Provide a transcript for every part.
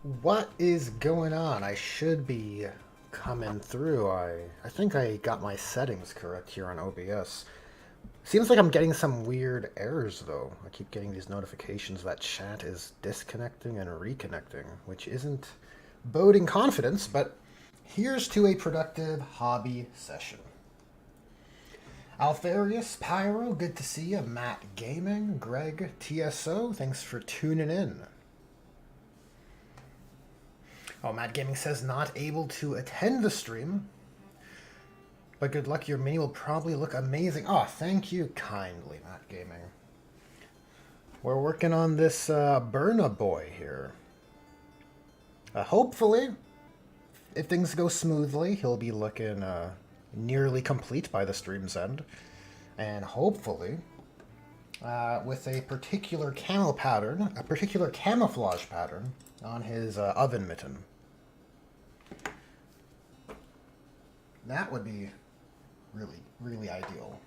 What is going on? I should be coming through. I think I got my settings correct here on OBS. Seems like I'm getting some weird errors though. I keep getting these notifications that chat is disconnecting and reconnecting, which isn't boding confidence, but here's to a productive hobby session. Alfarius, Pyro, good to see you. Matt Gaming, Greg, TSO, thanks for tuning in. Oh, Matt Gaming says not able to attend the stream, but good luck. Your mini will probably look amazing. Oh, thank you kindly, Matt Gaming. We're working on this Burna boy here. Hopefully, if things go smoothly, he'll be looking nearly complete by the stream's end. And hopefully, with a particular camo pattern, a particular camouflage pattern on his oven mitten. That would be really, really ideal.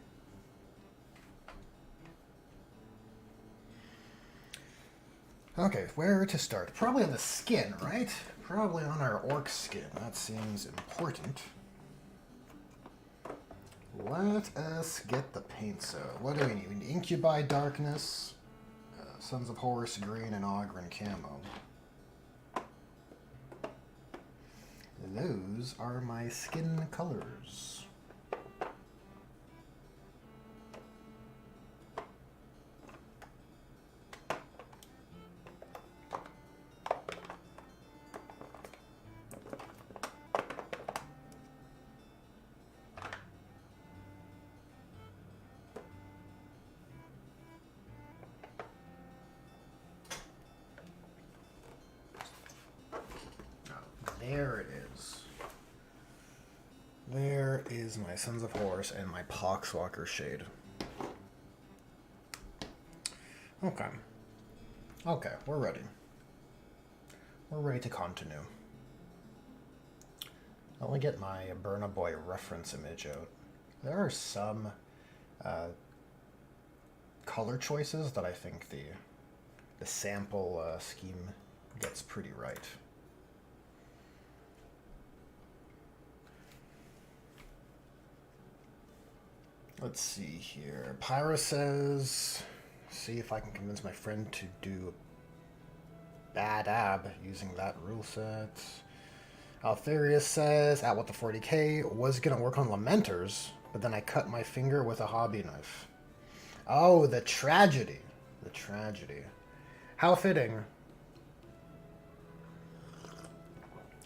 Okay, where to start? Probably on the skin, right? Probably on our orc skin. That seems important. Let us get the paint. So, what do we need? We need Incubi Darkness, Sons of Horus Green, and Ogren Camo. Those are my skin colors. There it is. There is my Sons of Horus and my Poxwalker shade. Okay. Okay, we're ready. We're ready to continue. I want to get my Burna Boy reference image out. There are some color choices that I think the sample scheme gets pretty right. Let's see here. Pyro says, see if I can convince my friend to do Bad Ab using that rule set. Alfarius says, at what the 40k, was going to work on Lamenters, but then I cut my finger with a hobby knife. Oh, the tragedy. The tragedy. How fitting.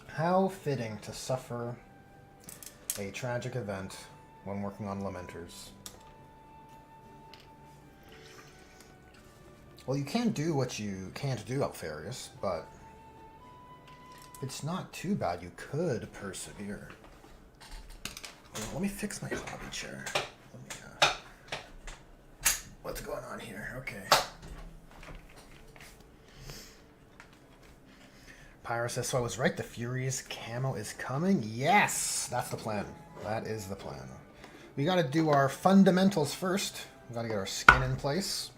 How fitting to suffer a tragic event when working on Lamenters. Well, you can't do what you can't do, Alfarius, but it's not too bad. You could persevere. Let me fix my hobby chair. What's going on here? Okay. Pyro says, so I was right, the Furies camo is coming? Yes! That's the plan. That is the plan. We gotta do our fundamentals first. We gotta get our skin in place.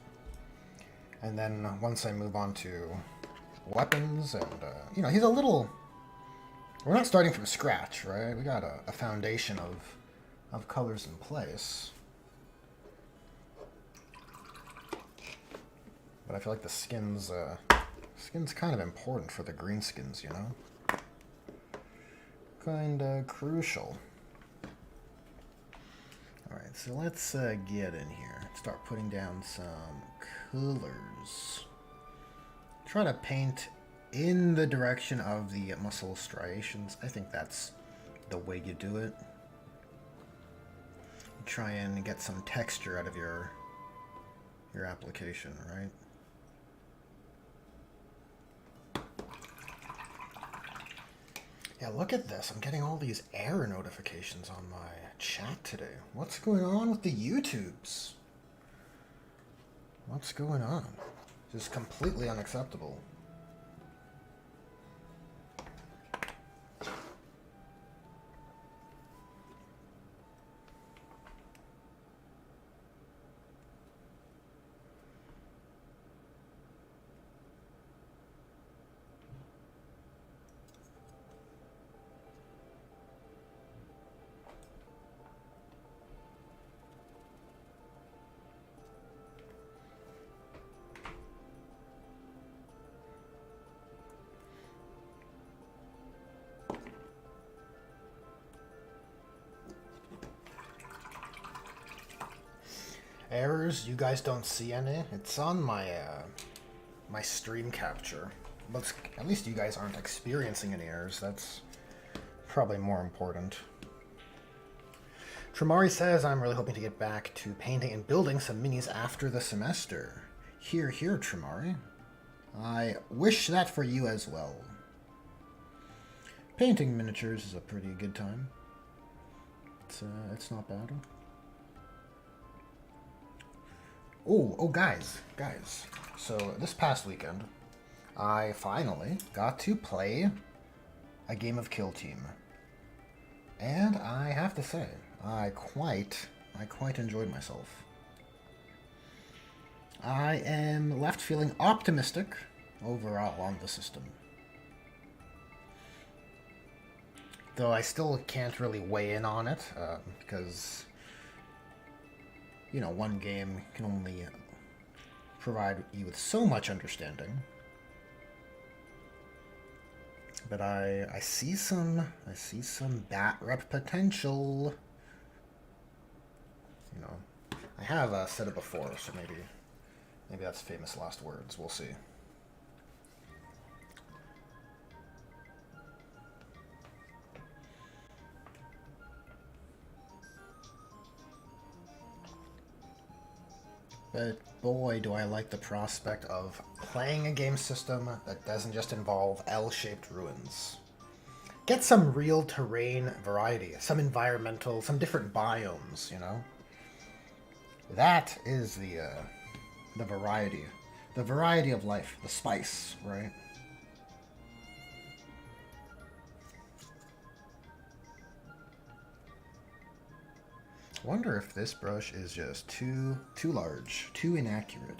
And then once I move on to weapons and, you know, he's a little... We're not starting from scratch, right? We got a foundation of colors in place. But I feel like the skin's kind of important for the greenskins, you know? Kinda crucial. Alright, so let's get in here. Start putting down some colors. Try to paint in the direction of the muscle striations. I think that's the way you do it. Try and get some texture out of your application, right? Yeah, look at this. I'm getting all these error notifications on my chat today. What's going on with the YouTubes? What's going on? This is completely unacceptable. Errors, you guys don't see any. It's on my my stream capture. But at least you guys aren't experiencing any errors. That's probably more important. Tramari says, I'm really hoping to get back to painting and building some minis after the semester. Here, here, Tramari. I wish that for you as well. Painting miniatures is a pretty good time. It's not bad. Oh, guys. So this past weekend, I finally got to play a game of Kill Team. And I have to say, I quite enjoyed myself. I am left feeling optimistic overall on the system. Though I still can't really weigh in on it, because, you know, one game can only provide you with so much understanding. But I see some bat rep potential. You know, I have said it before, so maybe that's famous last words. We'll see. But boy, do I like the prospect of playing a game system that doesn't just involve L-shaped ruins. Get some real terrain variety, some environmental, some different biomes, you know? That is the variety. The variety of life, the spice, right? Wonder if this brush is just too large, too inaccurate.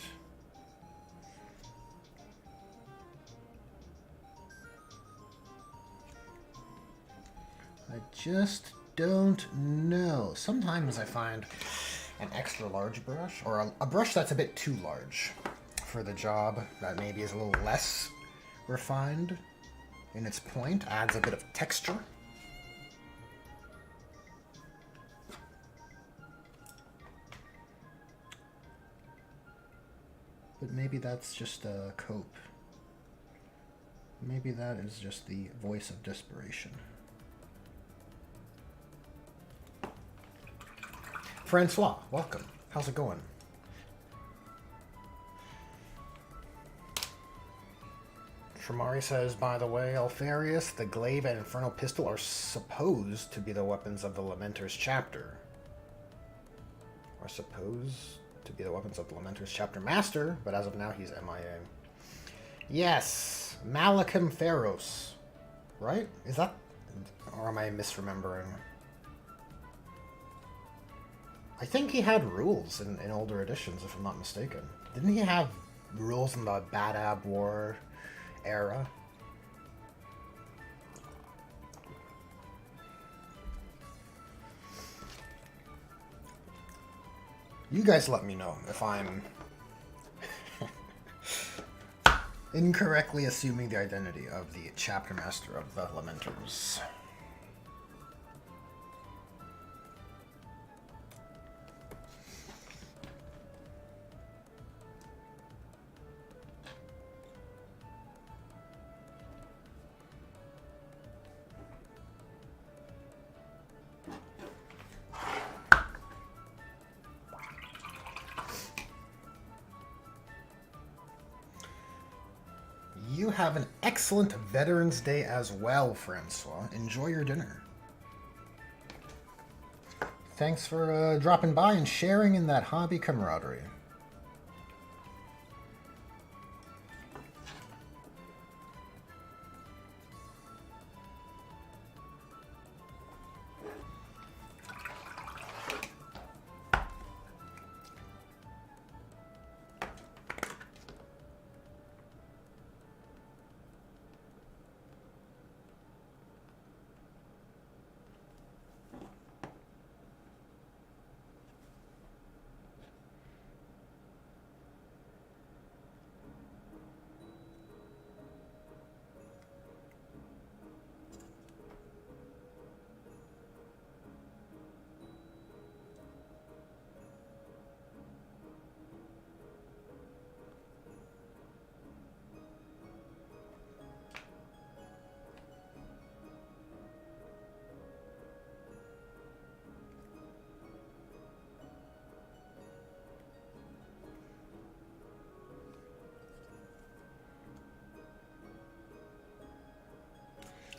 I just don't know. Sometimes I find an extra large brush, or a brush that's a bit too large for the job, that maybe is a little less refined in its point, adds a bit of texture. But maybe that's just a cope. Maybe that is just the voice of desperation. Francois, welcome. How's it going? Tramari says, by the way, Alfarius, the glaive and infernal pistol are supposed to be the weapons of the Lamenter's chapter. Are supposed to be the weapons of the Lamenter's chapter master, but as of now he's MIA. Yes, Malachim Theros, right? Is that, or am I misremembering? I think he had rules in older editions, if I'm not mistaken. Didn't he have rules in the Badab War era? You guys let me know if I'm incorrectly assuming the identity of the chapter master of the Lamenters. You have an excellent Veterans Day as well, Francois. Enjoy your dinner. Thanks for dropping by and sharing in that hobby camaraderie.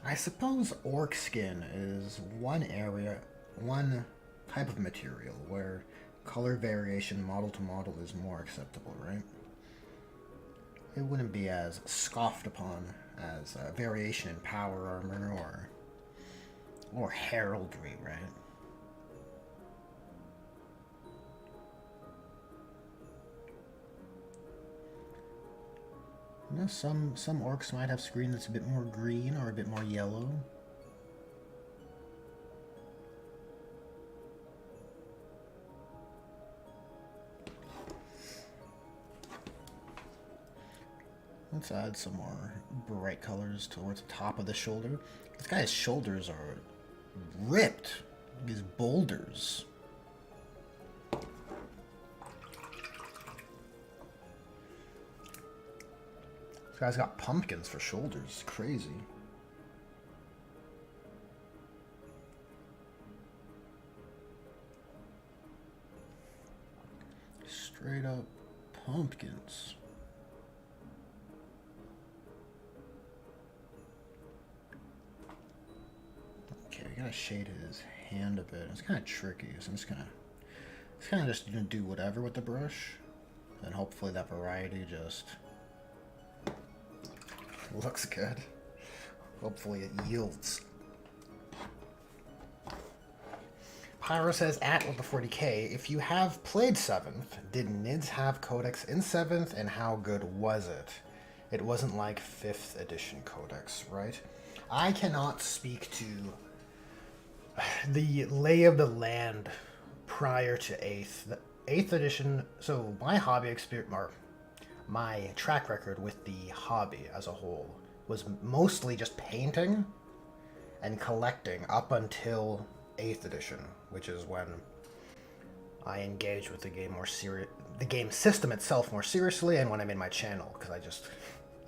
I suppose orc skin is one area, one type of material where color variation model to model is more acceptable, right? It wouldn't be as scoffed upon as variation in power armor or heraldry, right? You know, some orcs might have screen that's a bit more green or a bit more yellow. Let's add some more bright colors towards the top of the shoulder. This guy's shoulders are ripped. These boulders. This guy's got pumpkins for shoulders. Crazy. Straight up pumpkins. Okay, we gotta shade his hand a bit. It's kind of tricky, so I'm just gonna just do whatever with the brush, and hopefully that variety just looks good. Hopefully it yields. Pyro says, at with the 40k, if you have played 7th, did Nids have Codex in 7th, and how good was it? It wasn't like 5th edition Codex, right? I cannot speak to the lay of the land prior to 8th. The 8th edition, so my hobby experience, or my track record with the hobby as a whole was mostly just painting and collecting up until 8th edition, which is when I engaged with the game more the game system itself more seriously, and when I made my channel, because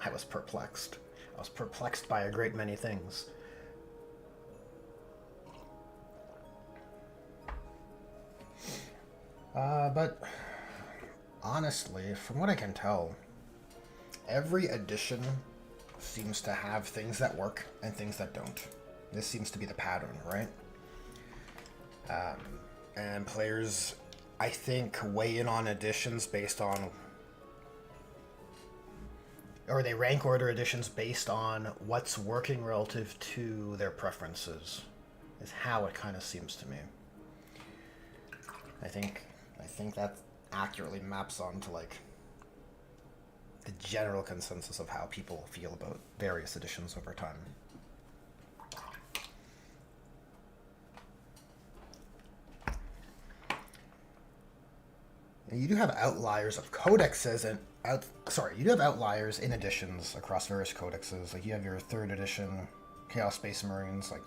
I was perplexed. I was perplexed by a great many things. But honestly, from what I can tell, every edition seems to have things that work and things that don't. This seems to be the pattern, right? And players, I think, weigh in on editions based on, or they rank order editions based on what's working relative to their preferences, is how it kind of seems to me. I think that accurately maps onto like the general consensus of how people feel about various editions over time. And you do have outliers of codexes and you do have outliers in editions across various codexes. Like you have your 3rd edition Chaos Space Marines, like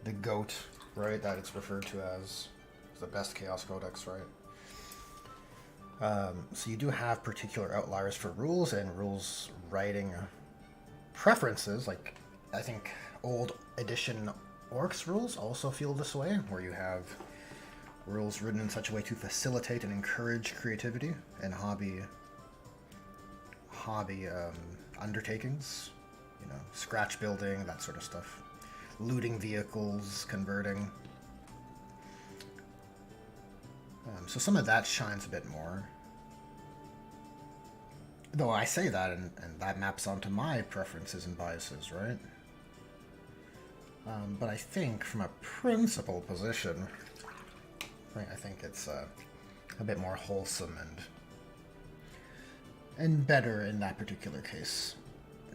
the GOAT, right? That it's referred to as the best Chaos Codex, right? So you do have particular outliers for rules and rules writing preferences. Like I think old edition Orcs rules also feel this way, where you have rules written in such a way to facilitate and encourage creativity and hobby undertakings. You know, scratch building, that sort of stuff. Looting vehicles, converting. So some of that shines a bit more. Though I say that, and that maps onto my preferences and biases, right? But I think from a principal position, right, I think it's a bit more wholesome and better in that particular case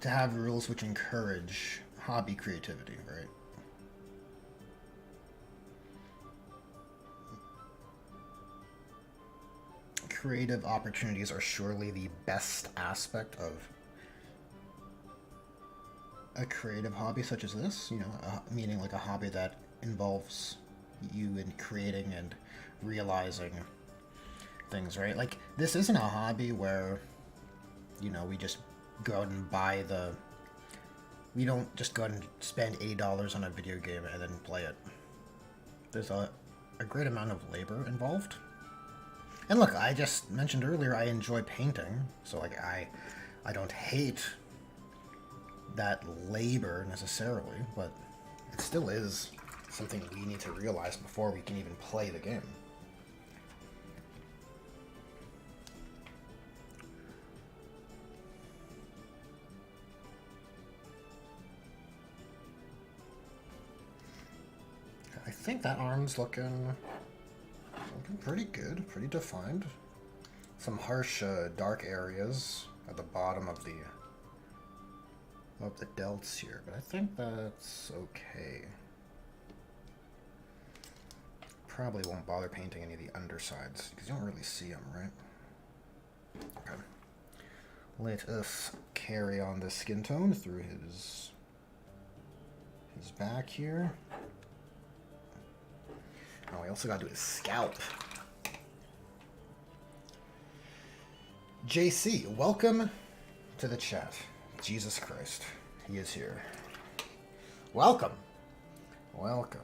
to have rules which encourage hobby creativity, right? Creative opportunities are surely the best aspect of a creative hobby such as this, you know, meaning like a hobby that involves you in creating and realizing things, right? Like, this isn't a hobby where, you know, we just go out and buy we don't just go out and spend $80 on a video game and then play it. There's a great amount of labor involved. And look, I just mentioned earlier I enjoy painting, so like I don't hate that labor necessarily, but it still is something we need to realize before we can even play the game. I think that arm's looking pretty good, pretty defined. Some harsh, dark areas at the bottom of the delts here, but I think that's okay. Probably won't bother painting any of the undersides because you don't really see them, right? Okay. Let us carry on the skin tone through his back here. Oh, we also got to do his scalp. JC, welcome to the chat. Jesus Christ, he is here. Welcome. Welcome.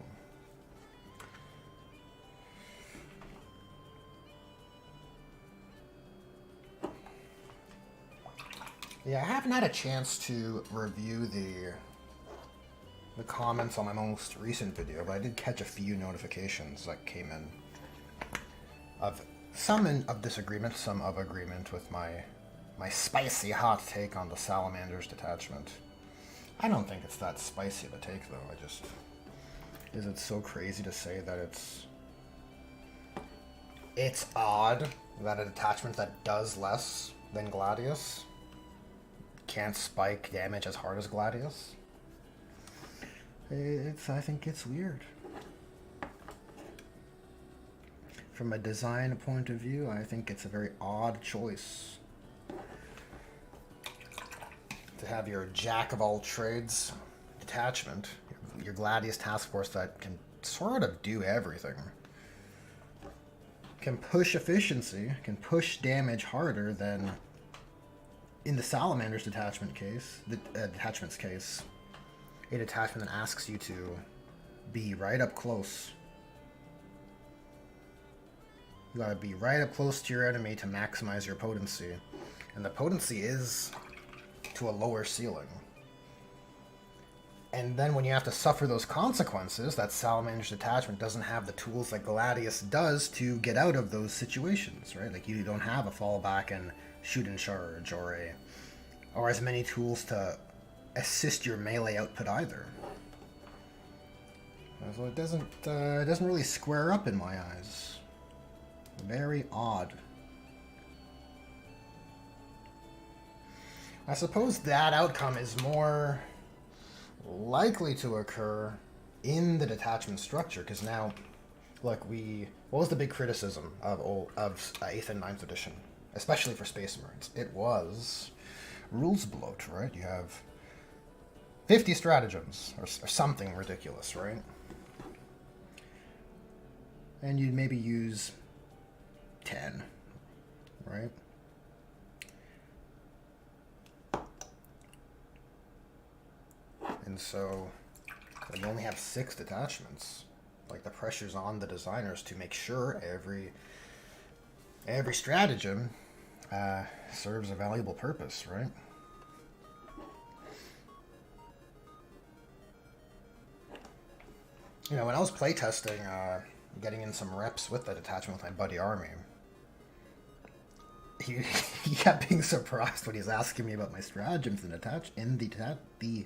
Yeah, I haven't had a chance to review the comments on my most recent video, but I did catch a few notifications that came in of some of disagreement, some of agreement with my spicy hot take on the Salamander's detachment. I don't think it's that spicy of a take, though. Is it so crazy to say that it's odd that a detachment that does less than Gladius can't spike damage as hard as Gladius? I think it's weird. From a design point of view, I think it's a very odd choice to have your jack-of-all-trades detachment, your Gladius task force that can sort of do everything. Can push efficiency, can push damage harder than in the Salamander's detachment's case, a detachment that asks you to be right up close. You gotta be right up close to your enemy to maximize your potency. And the potency is to a lower ceiling. And then when you have to suffer those consequences, that Salamander's detachment doesn't have the tools that Gladius does to get out of those situations, right? Like, you don't have a fallback and shoot and charge, or as many tools to assist your melee output either. So it doesn't really square up in my eyes. Very odd. I suppose that outcome is more likely to occur in the detachment structure, because now, look, what was the big criticism of 8th and 9th edition, especially for Space Marines? It was rules bloat, right? You have 50 stratagems, or something ridiculous, right? And you'd maybe use 10, right? And so, when you only have 6 detachments, like, the pressure's on the designers to make sure every stratagem serves a valuable purpose, right? You know, when I was playtesting, getting in some reps with the detachment with my buddy Army, he kept being surprised when he's asking me about my stratagems in the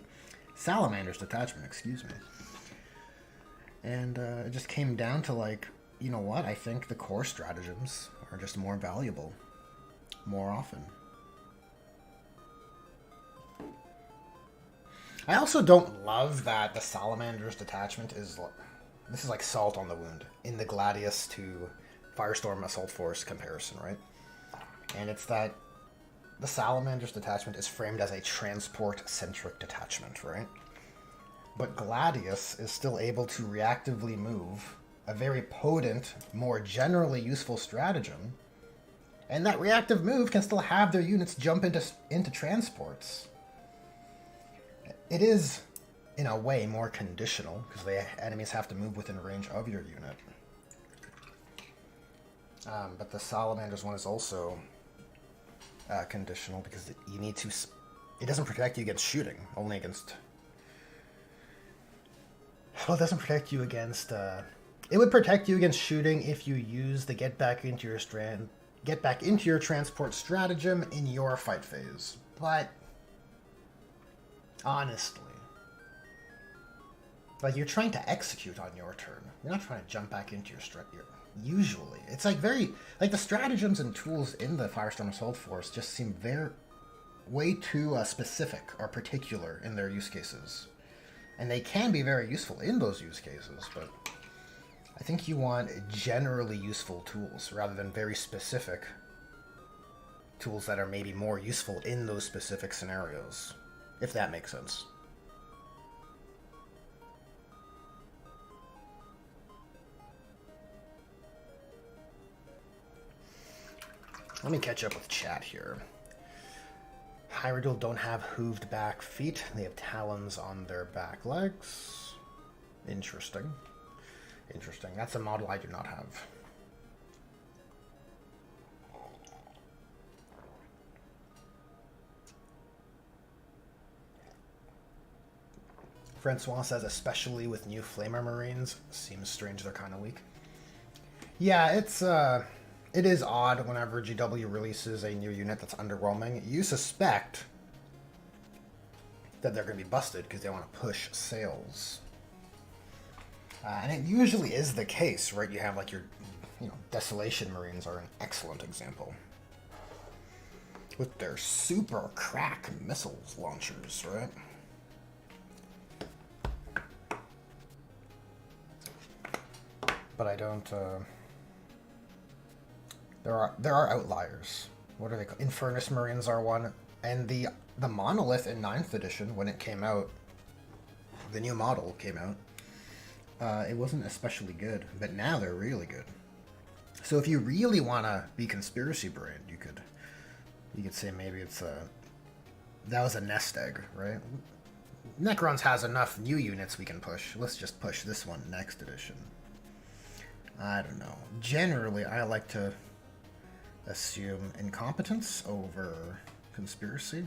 Salamander's detachment, excuse me. And it just came down to, like, you know what? I think the core stratagems are just more valuable more often. I also don't love that the Salamander's detachment this is like salt on the wound in the Gladius to Firestorm Assault Force comparison, right? And it's that the Salamander's detachment is framed as a transport-centric detachment, right? But Gladius is still able to reactively move a very potent, more generally useful stratagem, and that reactive move can still have their units jump into transports. It is, in a way, more conditional, because the enemies have to move within range of your unit. But the Salamander's one is also conditional, because you need to It doesn't protect you against shooting, only against... Well, it doesn't protect you against... It would protect you against shooting if you use the get back into your transport stratagem in your fight phase. But honestly, like, you're trying to execute on your turn. You're not trying to jump back into your usually. It's like the stratagems and tools in the Firestorm Assault Force just seem way too specific or particular in their use cases. And they can be very useful in those use cases, but I think you want generally useful tools rather than very specific tools that are maybe more useful in those specific scenarios, if that makes sense. Let me catch up with chat here. Hyrule don't have hooved back feet. They have talons on their back legs. Interesting. Interesting. That's a model I do not have. Francois says, especially with new Flamer Marines, seems strange they're kind of weak. Yeah, it is odd whenever GW releases a new unit that's underwhelming. You suspect that they're going to be busted because they want to push sales. And it usually is the case, right? You have like your, Desolation Marines are an excellent example. With their super crack missiles launchers, right? But I don't, there are outliers. What are they called? Infernus Marines are one. And the Monolith in 9th edition, when it came out, the new model came out, it wasn't especially good, but now they're really good. So if you really want to be conspiracy brained, you could say maybe it's that was a nest egg, right? Necrons has enough new units we can push. Let's just push this one next edition. I don't know. Generally, I like to assume incompetence over conspiracy.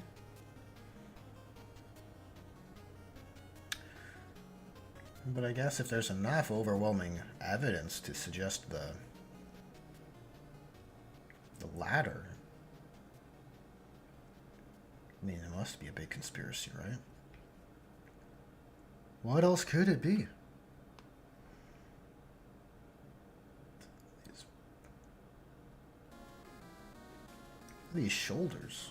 But I guess if there's enough overwhelming evidence to suggest the latter, I mean, it must be a big conspiracy, right? What else could it be? These shoulders.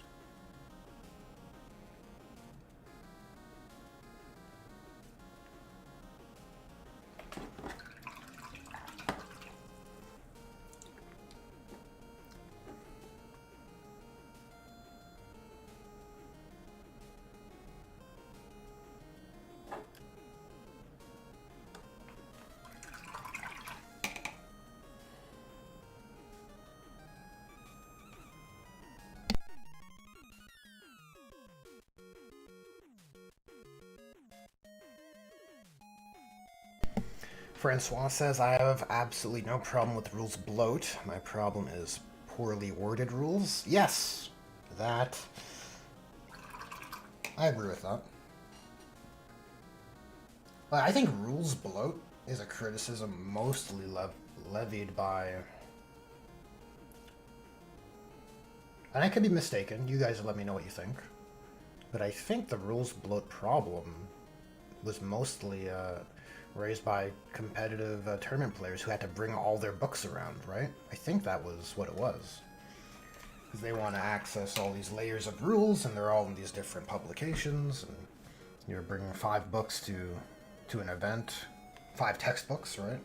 Francois says, I have absolutely no problem with rules bloat. My problem is poorly worded rules. Yes, that... I agree with that. But I think rules bloat is a criticism mostly levied by... And I could be mistaken. You guys let me know what you think. But I think the rules bloat problem was mostly... raised by competitive tournament players who had to bring all their books around, right? I think that was what it was. Because they want to access all these layers of rules, and they're all in these different publications, and you're bringing 5 books to an event. 5 textbooks, right?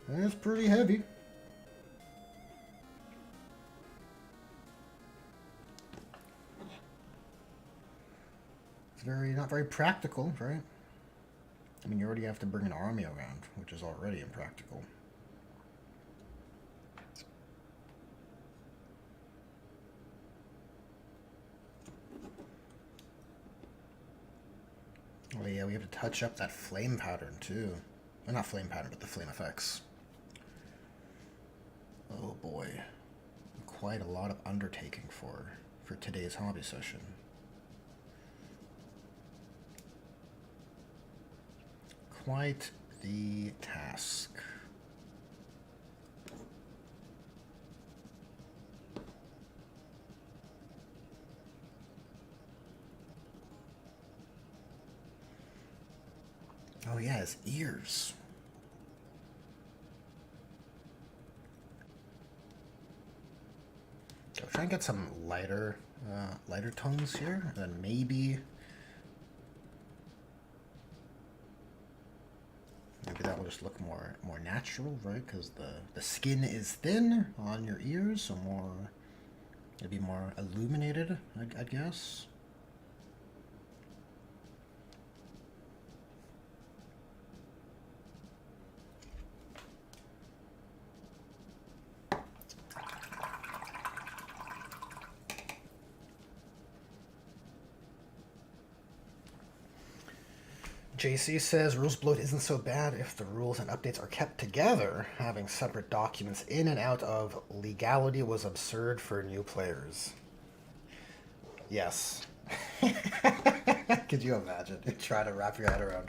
And it's pretty heavy. It's not very practical, right? I mean, you already have to bring an army around, which is already impractical. Oh yeah, we have to touch up that flame pattern too. Well, not flame pattern, but the flame effects. Oh boy. Quite a lot of undertaking for today's hobby session. quite the task. Oh yeah, his ears. I'll try and get some lighter tones here, and then maybe that will just look more natural, right? Because the skin is thin on your ears, so it'd be more illuminated, I guess. JC says rules bloat isn't so bad if the rules and updates are kept together. Having separate documents in and out of legality was absurd for new players. Yes. Could you imagine? Try to wrap your head around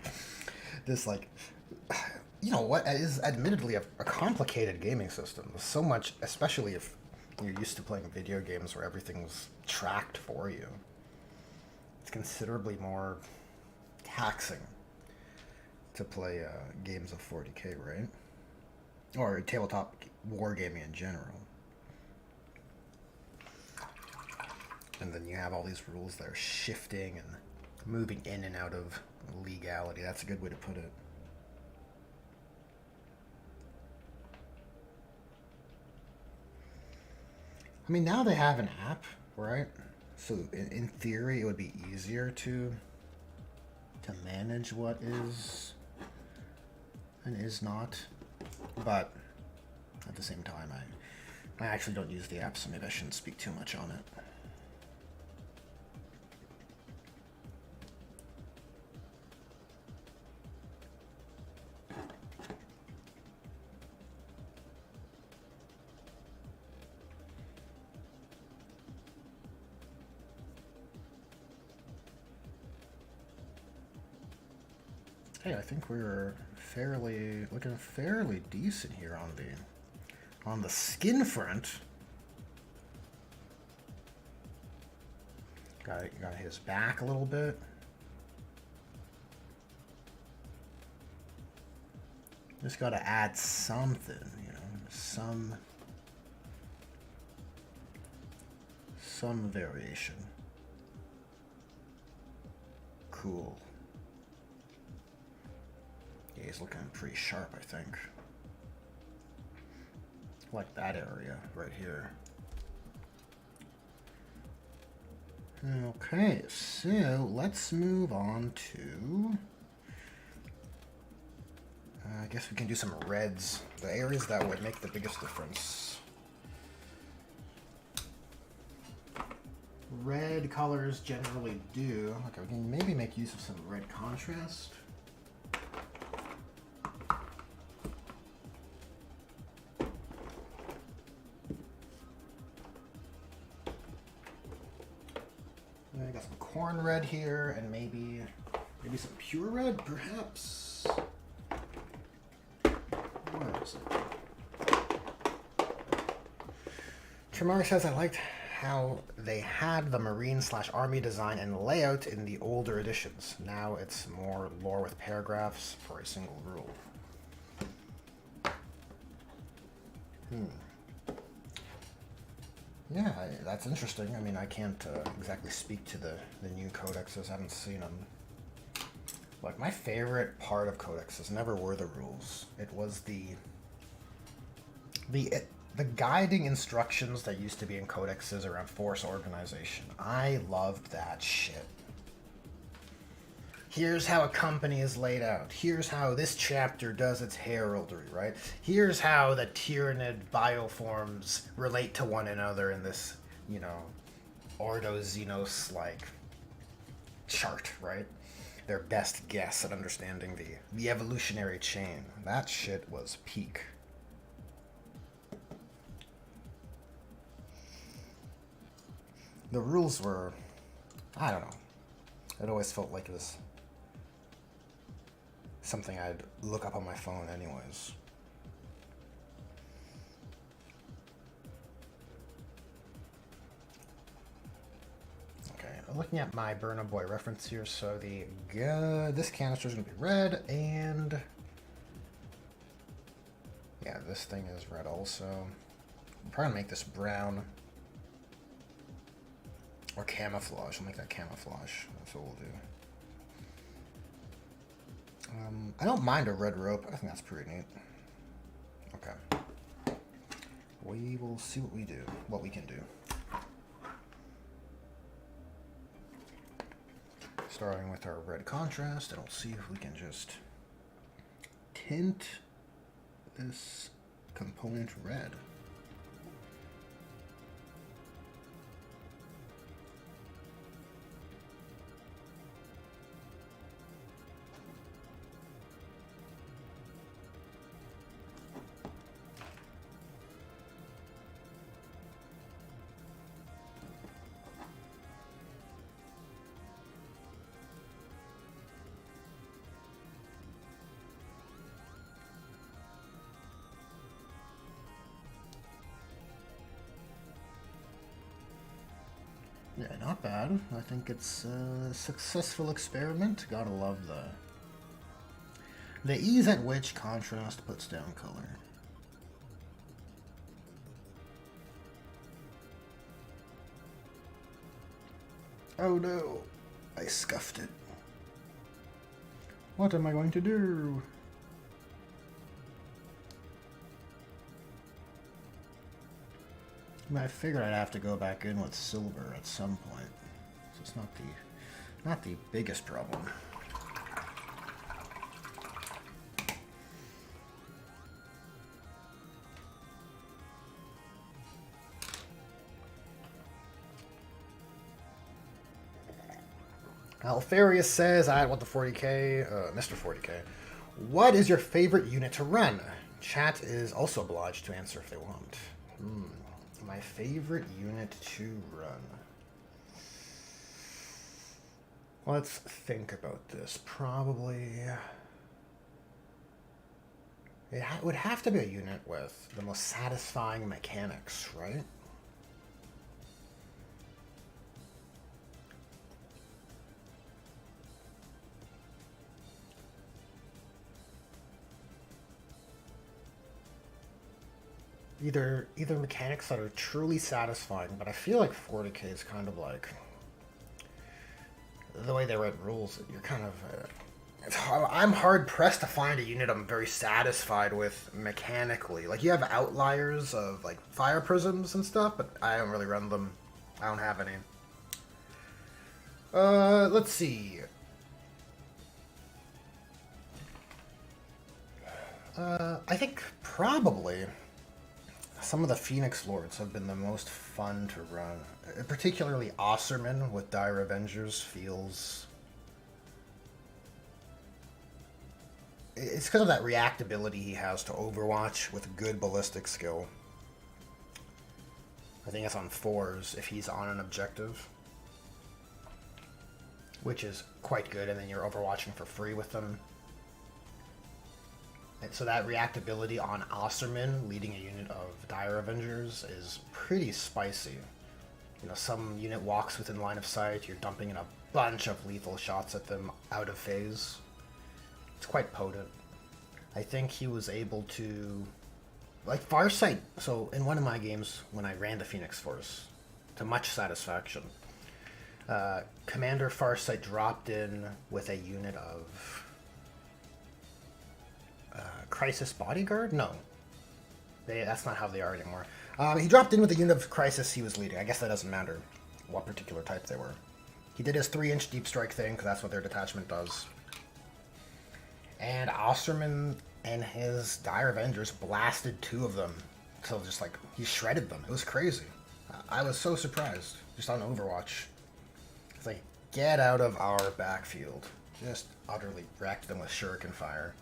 this, like, you know what is admittedly a complicated gaming system. So much, especially if you're used to playing video games where everything's tracked for you. It's considerably more taxing to play games of 40k, right? Or tabletop wargaming in general. And then you have all these rules that are shifting and moving in and out of legality. That's a good way to put it. I mean, now they have an app, right? So in theory, it would be easier to manage what is and is not, but at the same time, I actually don't use the app, so maybe I shouldn't speak too much on it. Hey, I think we're looking fairly decent here on the skin front. Got his back a little bit. Just got to add something, you know, some variation. Cool. Yeah, he's looking pretty sharp, I think. Like that area right here. Okay, so let's move on to... I guess we can do some reds. The areas that would make the biggest difference. Red colors generally do. Okay, we can maybe make use of some red contrast. I got some corn red here, and maybe some pure red, perhaps. Where is it? Tremar says, I liked how they had the Marine/Army design and layout in the older editions. Now it's more lore with paragraphs for a single rule. Yeah, that's interesting. I mean, I can't exactly speak to the new codexes. I haven't seen them. Like, my favorite part of codexes never were the rules. It was the guiding instructions that used to be in codexes around force organization. I loved that shit. Here's how a company is laid out. Here's how this chapter does its heraldry, right? Here's how the Tyranid bioforms relate to one another in this, you know, Ordo Xenos, like, chart, right? Their best guess at understanding the evolutionary chain. That shit was peak. The rules were, I don't know. It always felt like it was something I'd look up on my phone anyways. Okay, I'm looking at my Burnin Boy reference here, so this canister is going to be red, and yeah, this thing is red also. I'm probably going to make this brown. Or camouflage. We'll make that camouflage. That's what we'll do. I don't mind a red rope. I think that's pretty neat. Okay. We will see what we do. What we can do. Starting with our red contrast, and we'll see if we can just tint this component red. Yeah, not bad. I think it's a successful experiment. Gotta love the ease at which contrast puts down color. Oh no, I scuffed it. What am I going to do? I figured I'd have to go back in with silver at some point. So it's not the biggest problem. Alfarius says, I want the 40k, Mr. 40k. What is your favorite unit to run? Chat is also obliged to answer if they want. My favorite unit to run. Let's think about this. Probably... it would have to be a unit with the most satisfying mechanics, right? Either mechanics that are truly satisfying, but I feel like 40k is kind of like the way they write rules. You're kind of I'm hard pressed to find a unit I'm very satisfied with mechanically. Like you have outliers of like fire prisms and stuff, but I don't really run them. I don't have any. Let's see. I think probably some of the Phoenix Lords have been the most fun to run. Particularly Osterman with Dire Avengers feels... it's because of that reactability he has to Overwatch with good ballistic skill. I think it's on 4s if he's on an objective. Which is quite good, and then you're Overwatching for free with them. And so that reactability on Osterman leading a unit of Dire Avengers is pretty spicy. You know, some unit walks within line of sight, you're dumping in a bunch of lethal shots at them out of phase. It's quite potent. I think he was able to... like, Farsight... so, in one of my games, when I ran the Phoenix Force, to much satisfaction, Commander Farsight dropped in with a unit of... Crisis Bodyguard? No. That's not how they are anymore. He dropped in with a unit of Crisis he was leading. I guess that doesn't matter what particular type they were. He did his 3-inch deep strike thing, because that's what their detachment does. And Osterman and his Dire Avengers blasted 2 of them. So just like, he shredded them. It was crazy. I was so surprised, just on Overwatch. It's like, get out of our backfield. Just utterly wrecked them with shuriken fire.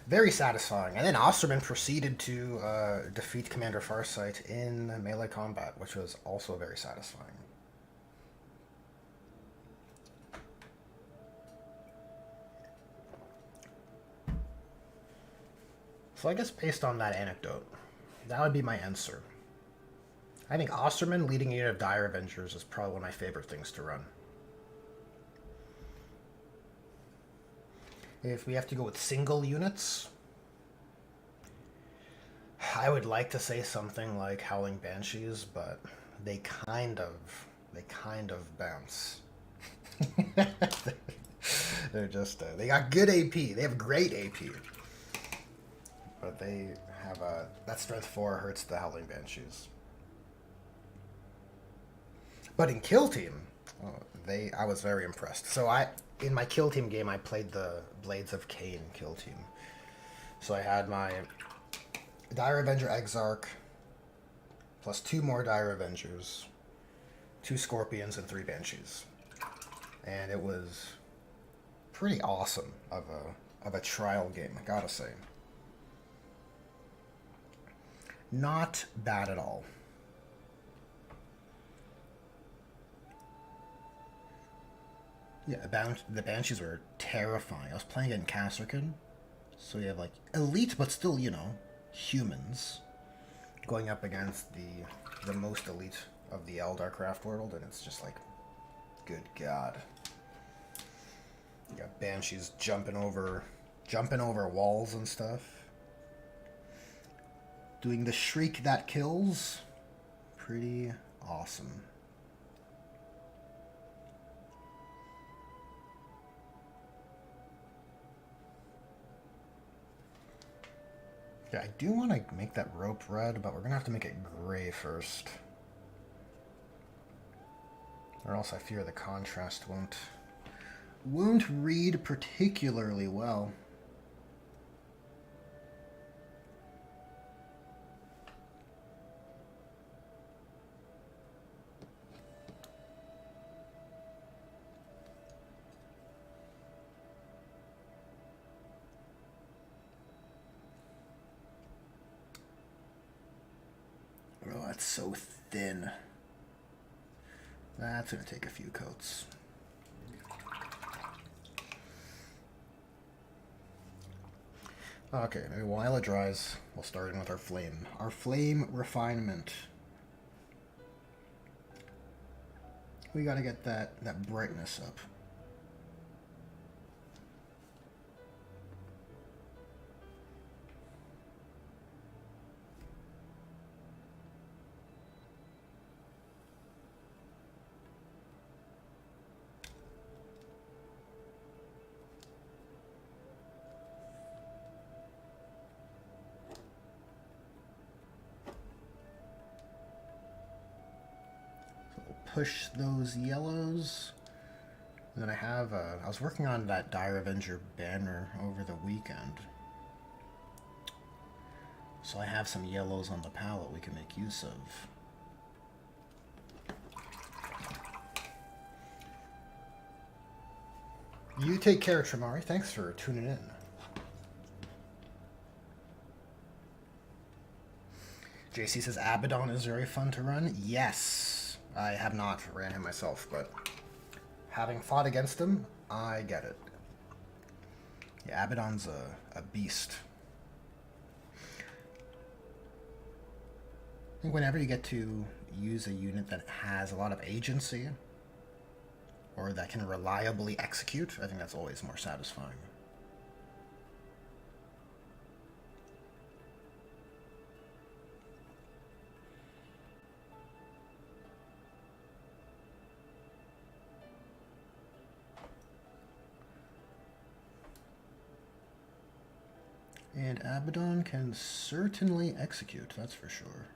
Very satisfying. And then Osterman proceeded to defeat Commander Farsight in melee combat, which was also very satisfying. So I guess based on that anecdote, that would be my answer. I think Osterman leading a unit of Dire Avengers is probably one of my favorite things to run. If we have to go with single units, I would like to say something like Howling Banshees, but they kind of bounce. They're just they got good AP. They have great AP, but they have that strength 4 hurts the Howling Banshees. But in Kill Team, I was very impressed. So in my Kill Team game, I played the Blades of Cain Kill Team. So I had my Dire Avenger Exarch, plus 2 more Dire Avengers, 2 Scorpions, and 3 Banshees. And it was pretty awesome of a trial game, I gotta say. Not bad at all. Yeah, the Banshees were terrifying. I was playing it in Kasserkin, so you have like elite, but still, you know, humans going up against the most elite of the Eldarcraft world, and it's just like, good God. You got Banshees jumping over walls and stuff. Doing the shriek that kills. Pretty awesome. Yeah, I do want to make that rope red, but we're going to have to make it gray first. Or else I fear the contrast won't read particularly well. Oh, that's so thin. That's going to take a few coats. Okay, maybe while it dries, we'll start in with our flame. Our flame refinement. We got to get that brightness up. Push those yellows. And then I was working on that Dire Avenger banner over the weekend. So I have some yellows on the palette we can make use of. You take care, Tramari. Thanks for tuning in. JC says Abaddon is very fun to run. Yes. I have not ran him myself, but having fought against him, I get it. Yeah, Abaddon's a beast. I think whenever you get to use a unit that has a lot of agency, or that can reliably execute, I think that's always more satisfying. And Abaddon can certainly execute, that's for sure.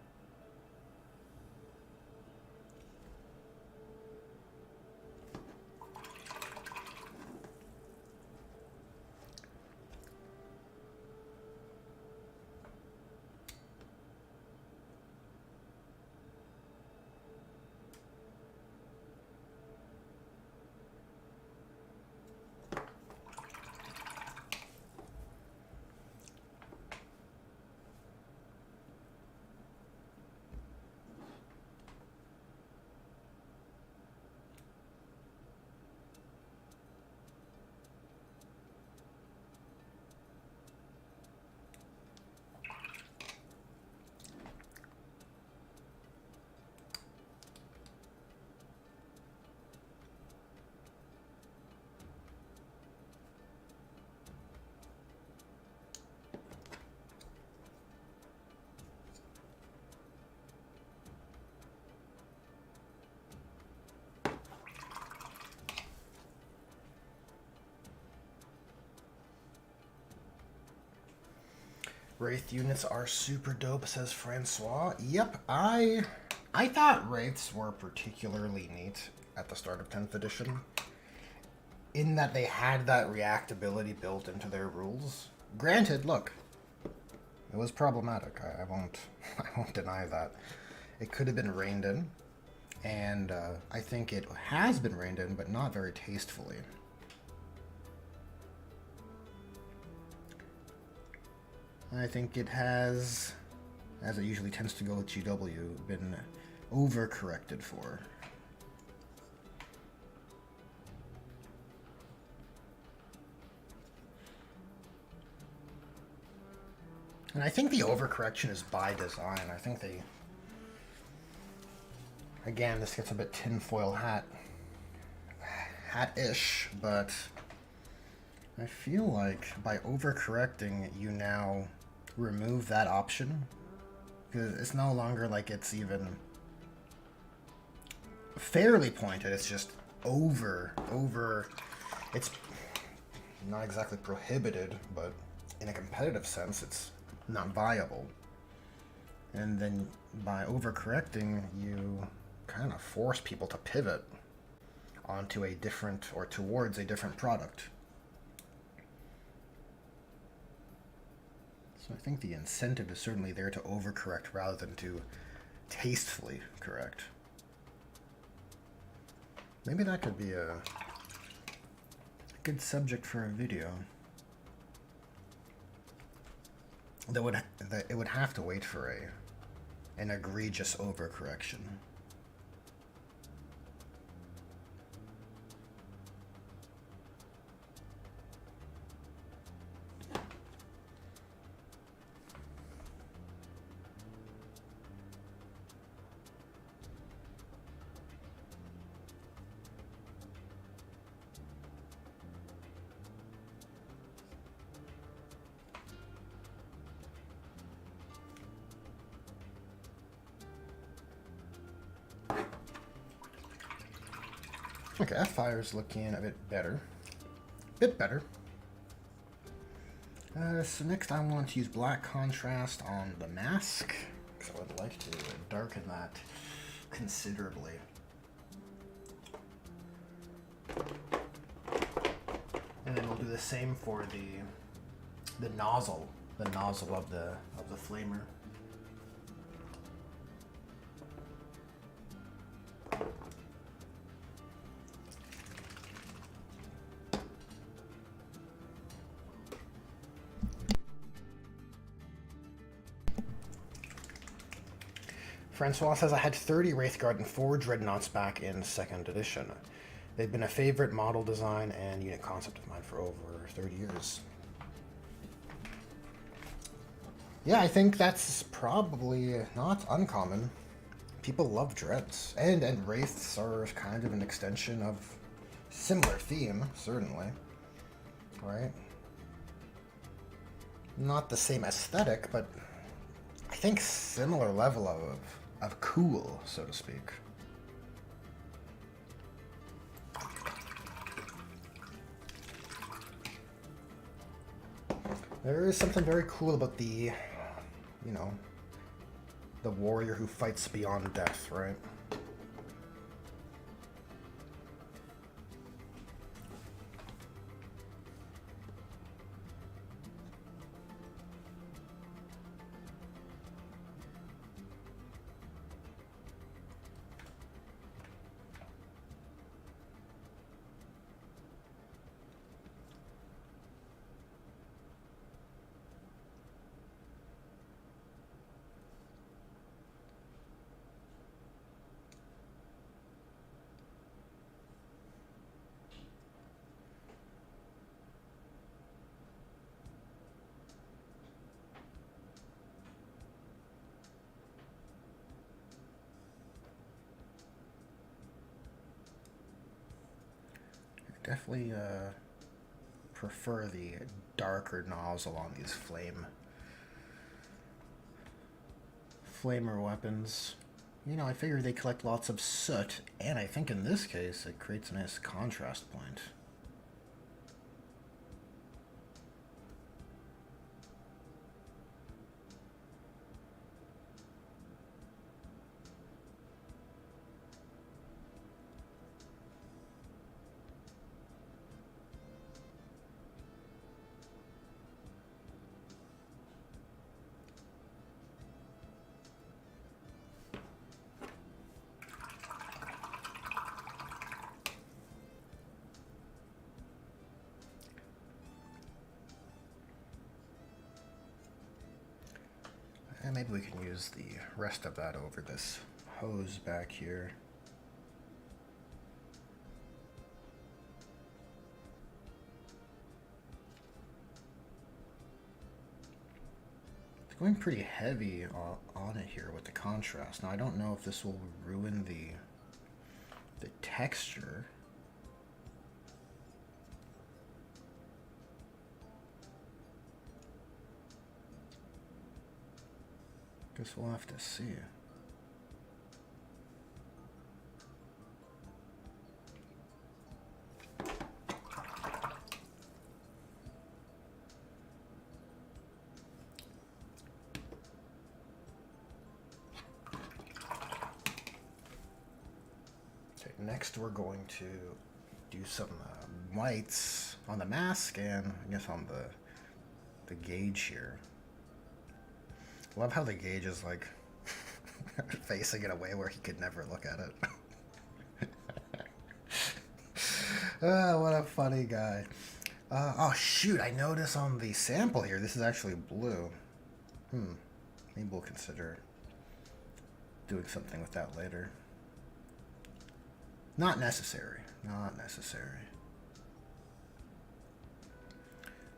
Wraith units are super dope, says Francois. Yep, I thought Wraiths were particularly neat at the start of 10th edition, in that they had that reactability built into their rules. Granted, look, it was problematic. I won't I won't deny that. It could have been reined in, and I think it has been reined in, but not very tastefully. I think it has, as it usually tends to go with GW, been overcorrected for. And I think the overcorrection is by design. I think they... Again, this gets a bit tinfoil hat-ish, but I feel like by overcorrecting, you now remove that option. Because it's no longer like it's even fairly pointed, it's just over. It's not exactly prohibited, but in a competitive sense, it's not viable. And then by overcorrecting, you kind of force people to pivot onto a different, or towards a different product. So I think the incentive is certainly there to overcorrect rather than to tastefully correct. Maybe that could be a good subject for a video. That it would have to wait for an egregious overcorrection. Okay, that fire's looking a bit better. So next I want to use black contrast on the mask, because I would like to darken that considerably. And then we'll do the same for the nozzle of the flamer. Francois says, I had 30 Wraithguard and 4 Dreadnoughts back in 2nd edition. They've been a favorite model design and unit concept of mine for over 30 years. Yeah, I think that's probably not uncommon. People love Dreads. And Wraiths are kind of an extension of similar theme, certainly. Right? Not the same aesthetic, but I think similar level of cool, so to speak. There is something very cool about the, you know, the warrior who fights beyond death, right? Definitely prefer the darker nozzle on these flamer weapons. You know, I figure they collect lots of soot, and I think in this case it creates a nice contrast point. And maybe we can use the rest of that over this hose back here. It's going pretty heavy on it here with the contrast. Now I don't know if this will ruin the texture. Guess we'll have to see. Okay, next we're going to do some whites on the mask and I guess on the gauge here. Love how the gauge is like facing it away where he could never look at it. Oh, what a funny guy. Oh shoot, I notice on the sample here, this is actually blue. Maybe we'll consider doing something with that later. Not necessary, not necessary.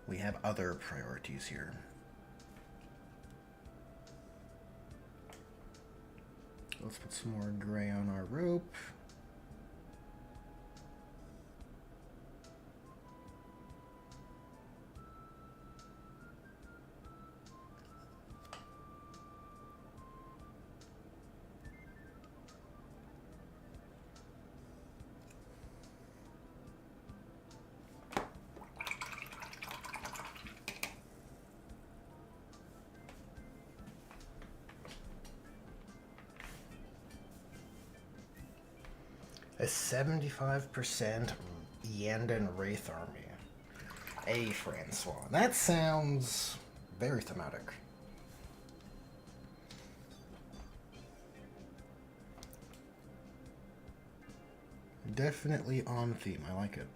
We have other priorities here. Let's put some more gray on our rope. A 75% Yandan Wraith army. Hey, Francois. That sounds very thematic. Definitely on theme. I like it.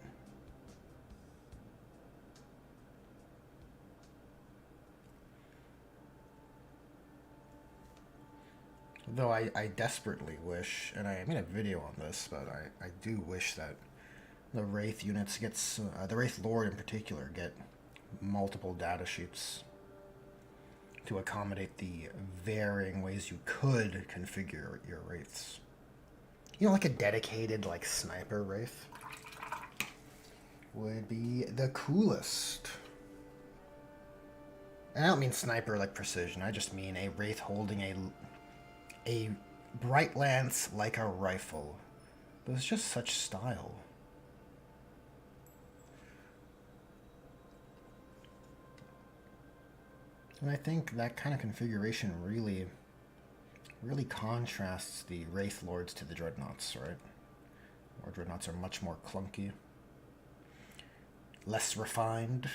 Though I desperately wish, and I made a video on this, but I do wish that the Wraith units gets, the Wraith Lord in particular, get multiple data sheets to accommodate the varying ways you could configure your Wraiths. You know, like a dedicated, like, sniper Wraith would be the coolest. And I don't mean sniper like precision, I just mean a Wraith holding a bright lance like a rifle. But it's just such style. And I think that kind of configuration really contrasts the Wraith Lords to the Dreadnoughts, right? Where Dreadnoughts are much more clunky, less refined.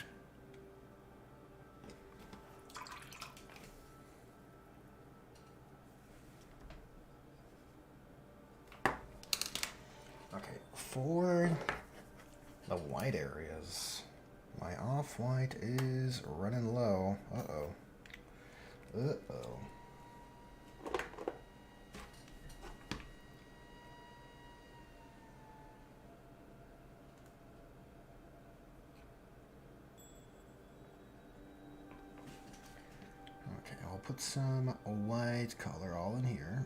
Okay, for the white areas, my off-white is running low. Uh-oh. Uh-oh. Okay, I'll put some white color all in here.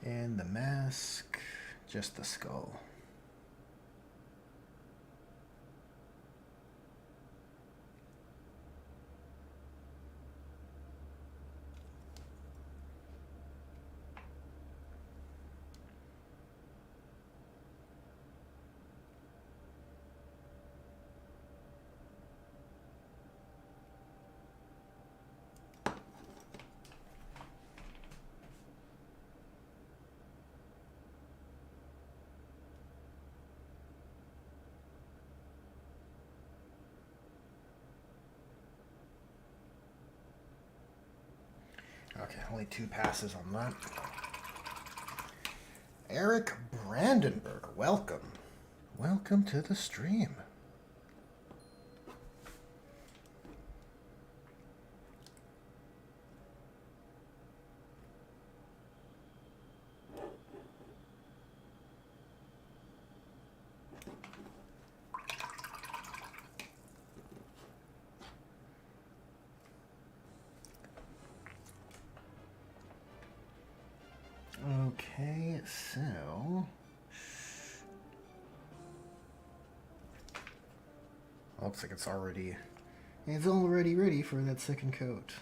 And the mask, just the skull. Okay, only 2 passes on that. Eric Brandenburg, welcome. Welcome to the stream. Okay, so looks like it's already ready for that second coat.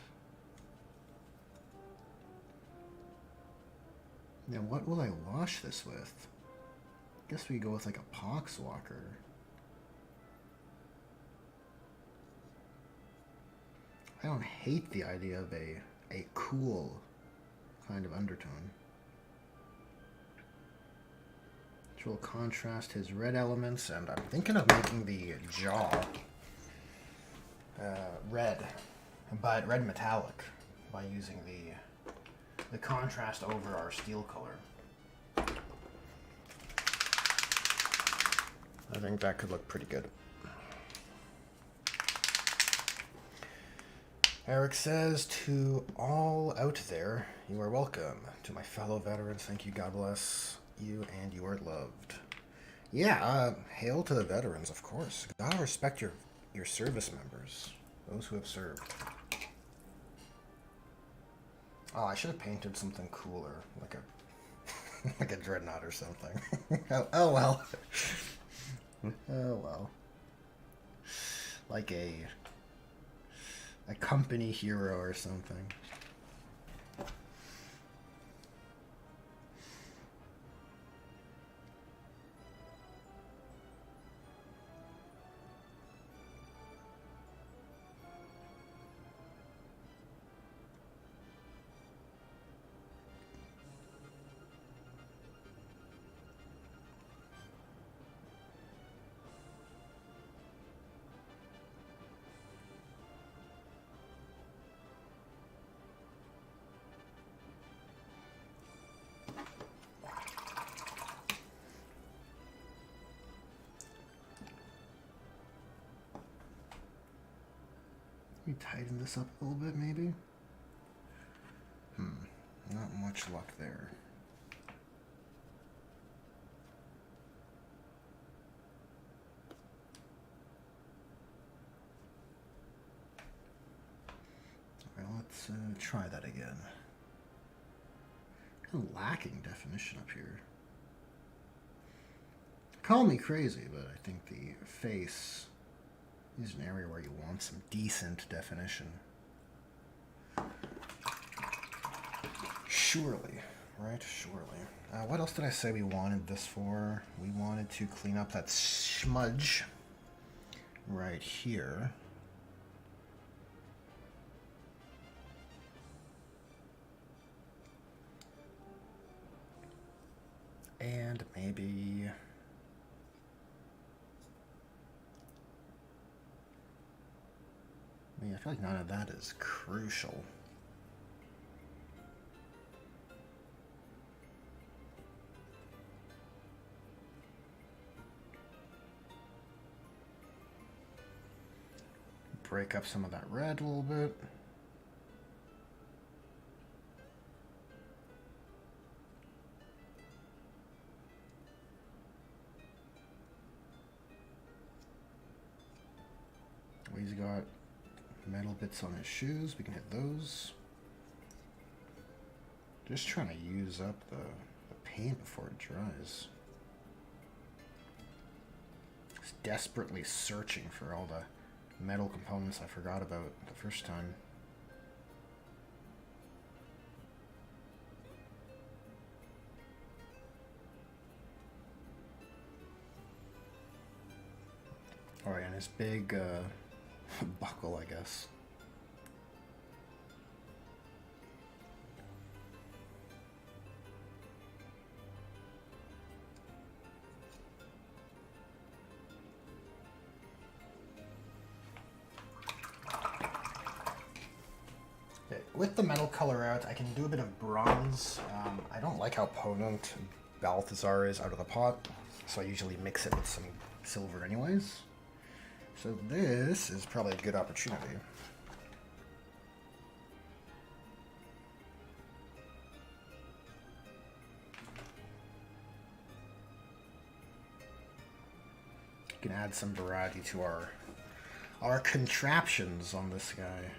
Now what will I wash this with? Guess we go with like a pox walker. I don't hate the idea of a cool kind of undertone. Which will contrast his red elements, and I'm thinking of making the jaw red, but red metallic, by using the contrast over our steel color. I think that could look pretty good. Eric says, to all out there, you are welcome. To my fellow veterans, thank you, God bless you, and you are loved. Yeah, hail to the veterans, of course. Gotta respect your service members, those who have served. Oh, I should have painted something cooler, like a like a dreadnought or something. Oh well. Oh well. Like a company hero or something. Tighten this up a little bit, maybe? Not much luck there. Alright, let's try that again. Kind of lacking definition up here. Call me crazy, but I think the face is an area where you want some decent definition. Surely, right? Surely. What else did I say we wanted this for? We wanted to clean up that smudge right here. And maybe... I feel like none of that is crucial. Break up some of that red a little bit. He's got metal bits on his shoes. We can hit those. Just trying to use up the paint before it dries. Just desperately searching for all the metal components I forgot about the first time. Alright, and his big buckle, I guess. Okay, with the metal color out, I can do a bit of bronze. I don't like how potent Balthazar is out of the pot, so I usually mix it with some silver anyways. So this is probably a good opportunity. We can add some variety to our contraptions on this guy.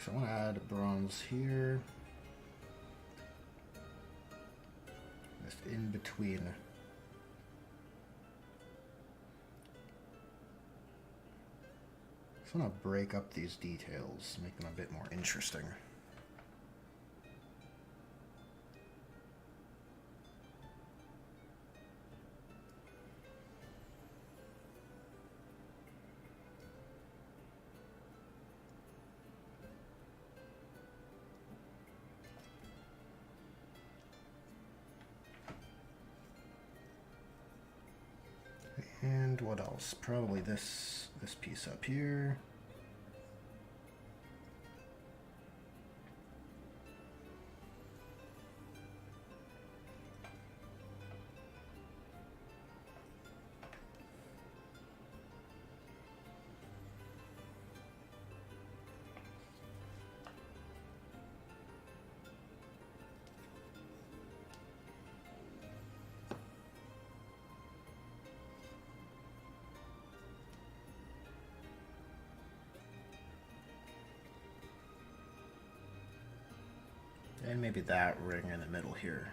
So I want to add bronze here. Just in between. Just want to break up these details, make them a bit more interesting. And what else? Probably this piece up here. And maybe that ring in the middle here.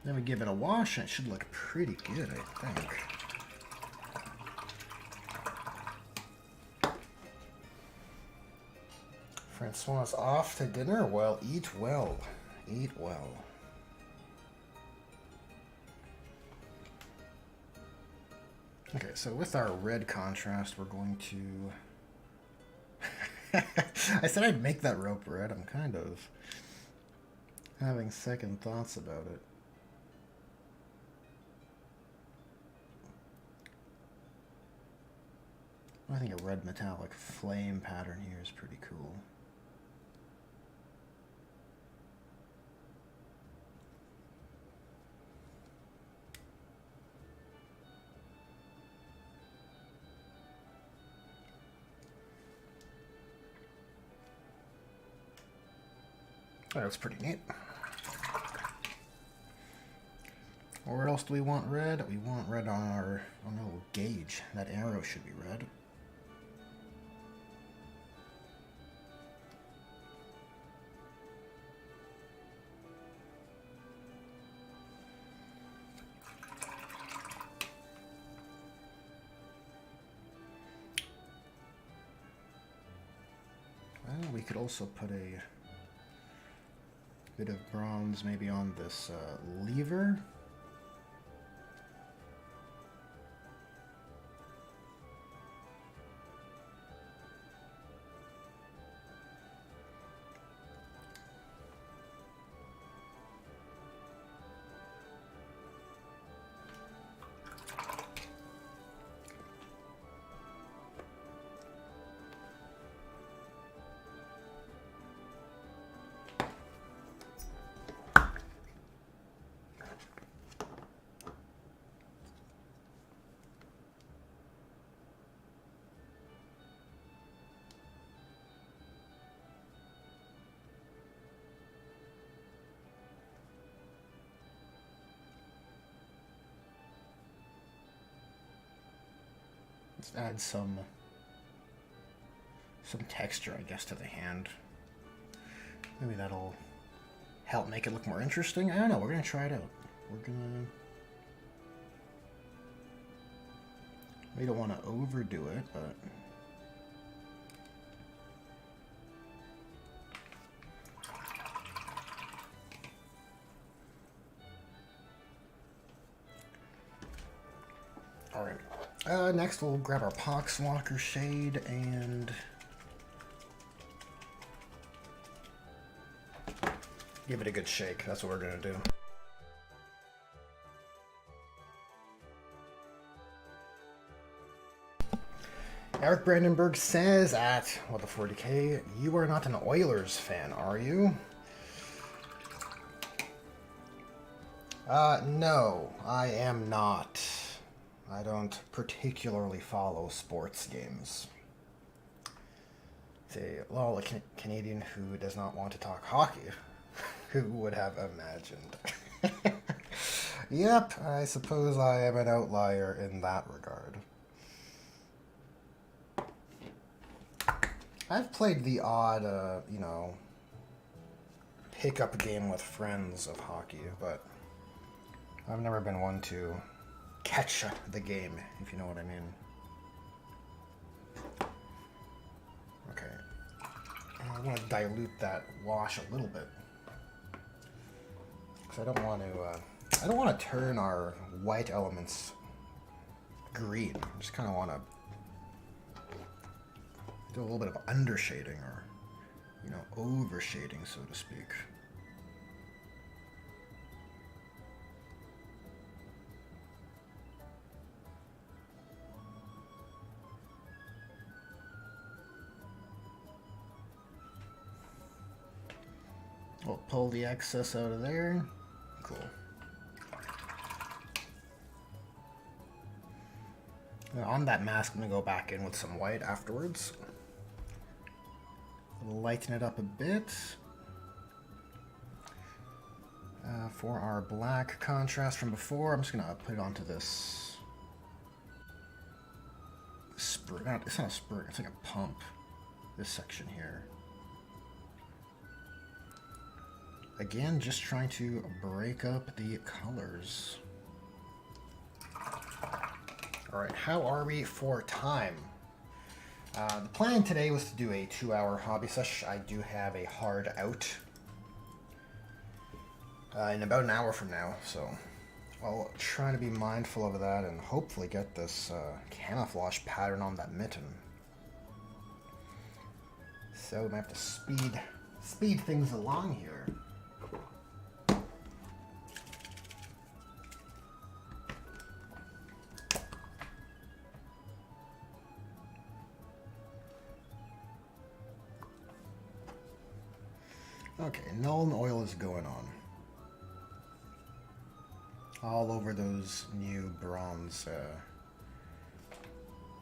Then we give it a wash and it should look pretty good, I think. Francois off to dinner? Well, eat well. Eat well. Okay, so with our red contrast, we're going to... I said I'd make that rope red. I'm kind of having second thoughts about it. I think a red metallic flame pattern here is pretty cool. That looks pretty neat. Where else do we want red? We want red on our little gauge. That arrow should be red. Well, we could also put a bit of bronze maybe on this lever. Let's add some texture, I guess, to the hand. Maybe that'll help make it look more interesting. I don't know. We're gonna try it out. We don't want to overdo it, but all right. Next, we'll grab our Poxwalker shade and give it a good shake. That's what we're gonna do. Eric Brandenburg says at, what, the 40K, you are not an Oilers fan, are you? No, I am not. I don't particularly follow sports games. Say, well, a Canadian who does not want to talk hockey. Who would have imagined? Yep, I suppose I am an outlier in that regard. I've played the odd, pick-up game with friends of hockey, but I've never been one to catch the game, if you know what I mean. Okay. I want to dilute that wash a little bit. Because I don't want to turn our white elements green. I just kind of want to do a little bit of undershading or, overshading, so to speak. We'll pull the excess out of there. Cool. Now on that mask, I'm going to go back in with some white afterwards. Lighten it up a bit. For our black contrast from before, I'm just going to put it onto this spur. It's not a spur, it's like a pump. This section here. Again, just trying to break up the colors. Alright, how are we for time? The plan today was to do a 2-hour hobby sesh. I do have a hard out in about an hour from now, so I'll try to be mindful of that and hopefully get this camouflage pattern on that mitten. So we might have to speed things along here. Okay, Nuln oil is going on. All over those new bronze,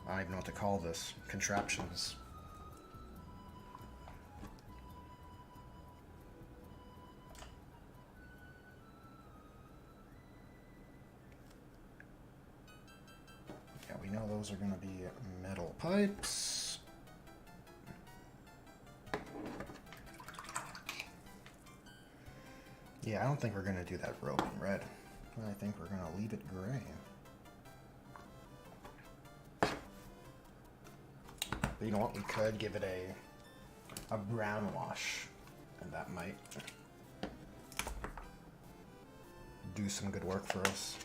I don't even know what to call this, contraptions. Yeah, we know those are going to be metal pipes. Yeah, I don't think we're going to do that rope in red. I think we're going to leave it gray. But you know what? We could give it a brown wash, and that might do some good work for us.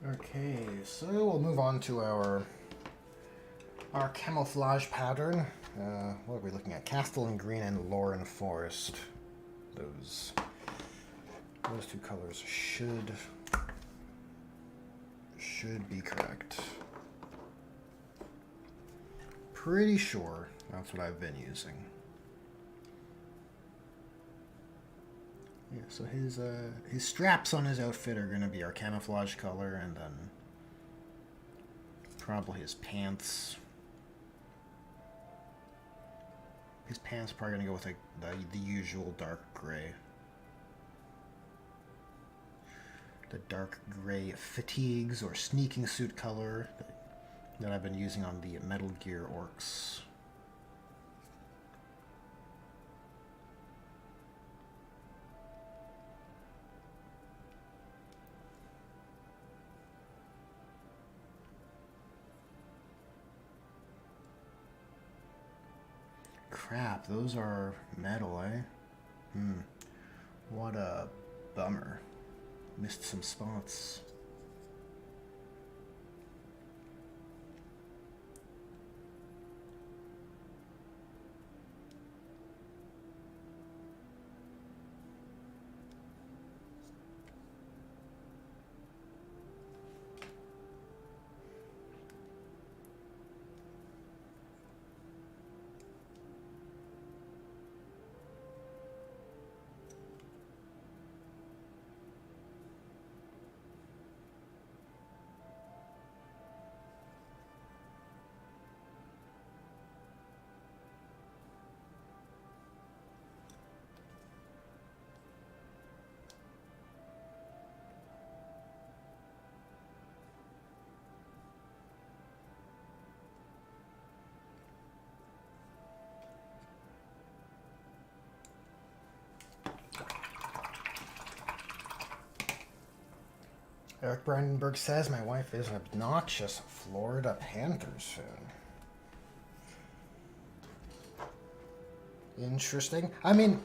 Okay, so we'll move on to our camouflage pattern. What are we looking at? Castellan Green and Lauren Forest. Those two colors should be correct. Pretty sure that's what I've been using. Yeah, so his straps on his outfit are going to be our camouflage color, and then probably his pants. His pants are probably going to go with like the usual dark gray. The dark gray fatigues or sneaking suit color that that I've been using on the Metal Gear orcs. Crap, those are metal, eh? What a bummer. Missed some spots. Eric Brandenburg says my wife is an obnoxious Florida Panthers fan. Interesting. I mean,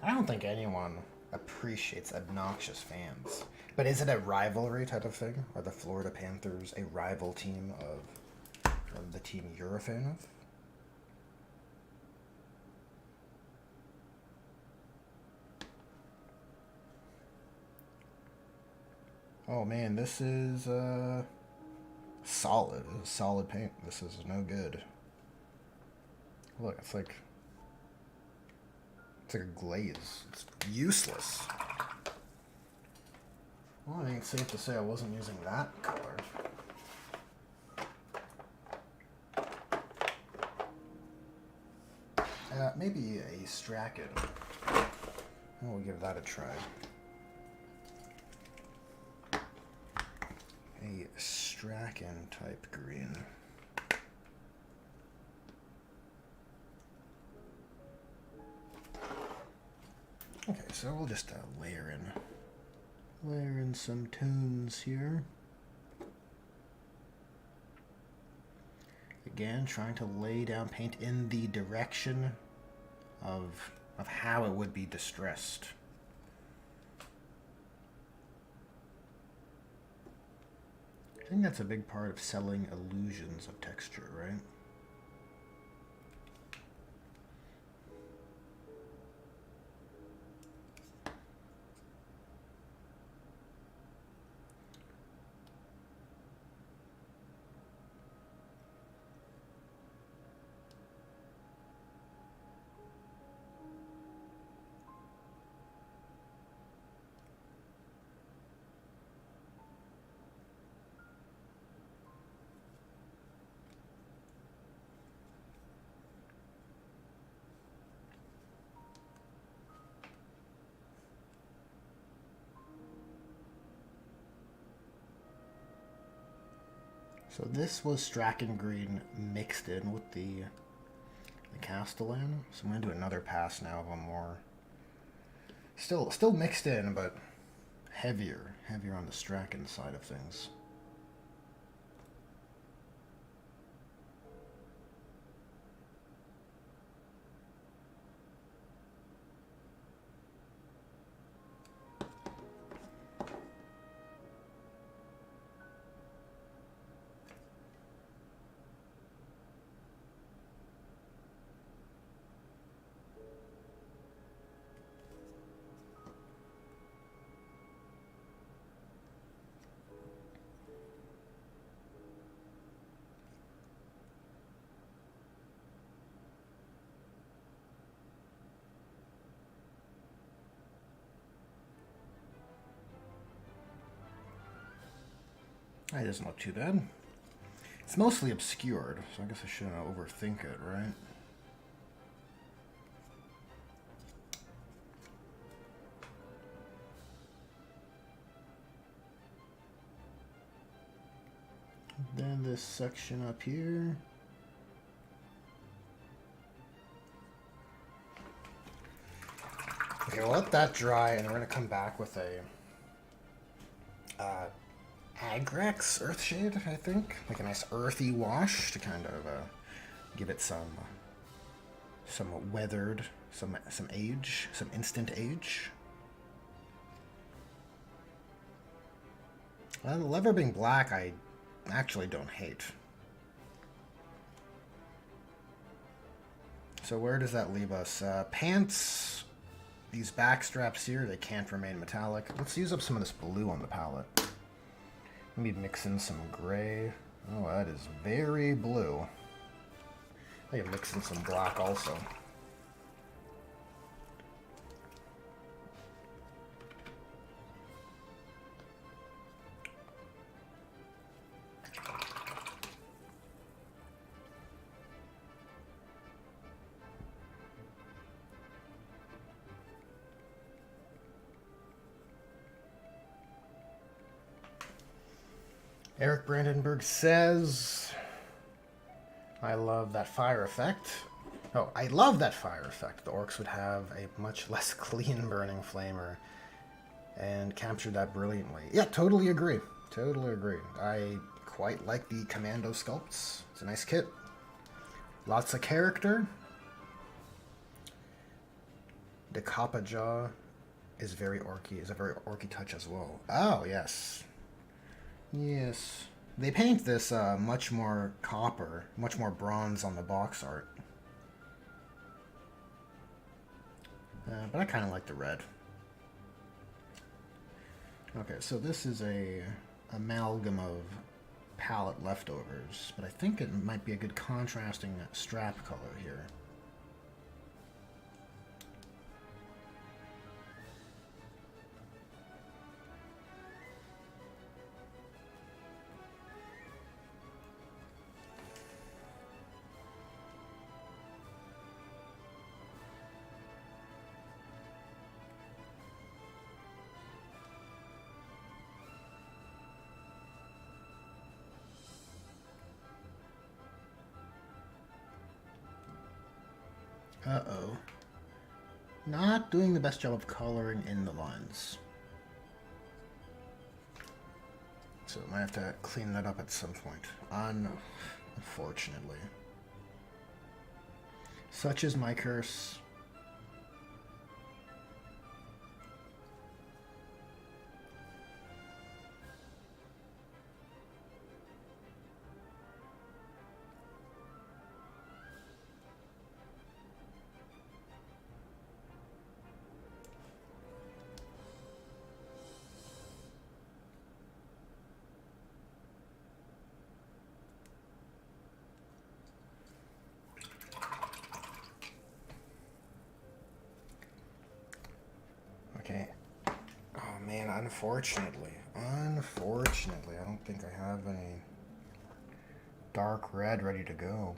I don't think anyone appreciates obnoxious fans. But is it a rivalry type of thing? Are the Florida Panthers a rival team of the team you're a fan of? Oh man, this is solid. This is solid paint. This is no good. Look, it's like a glaze. It's useless. Well, I think it's safe to say I wasn't using that color. Maybe a Strachan. We'll give that a try. A Strachan type green. Okay, so we'll just layer in some tones here. Again, trying to lay down paint in the direction of how it would be distressed. I think that's a big part of selling illusions of texture, right? So this was Strachan green mixed in with the Castellan. So I'm going to do another pass now of a more... Still mixed in, but heavier on the Strachan side of things. It doesn't look too bad. It's mostly obscured, so I guess I shouldn't overthink it, right? Then this section up here. Okay, we'll let that dry, and we're going to come back with a Agrex Earthshade, I think. Like a nice earthy wash to kind of give it some weathered, some age, some instant age. The lever being black, I actually don't hate. So where does that leave us? Pants, these back straps here, they can't remain metallic. Let's use up some of this blue on the palette. Maybe mix in some gray. Oh, that is very blue. I can mix in some black also. Eric Brandenburg says, I love that fire effect. Oh, I love that fire effect. The orcs would have a much less clean burning flamer and captured that brilliantly. Yeah, totally agree. Totally agree. I quite like the commando sculpts. It's a nice kit. Lots of character. The Kappa Jaw is very orky, is a very orky touch as well. Oh, yes. Yes. They paint this much more copper, much more bronze on the box art. But I kind of like the red. Okay, so this is a amalgam of palette leftovers, but I think it might be a good contrasting strap color here. Uh-oh. Not doing the best job of coloring in the lines. So I might have to clean that up at some point. Unfortunately. Such is my curse. Okay. Oh man, unfortunately, I don't think I have any dark red ready to go.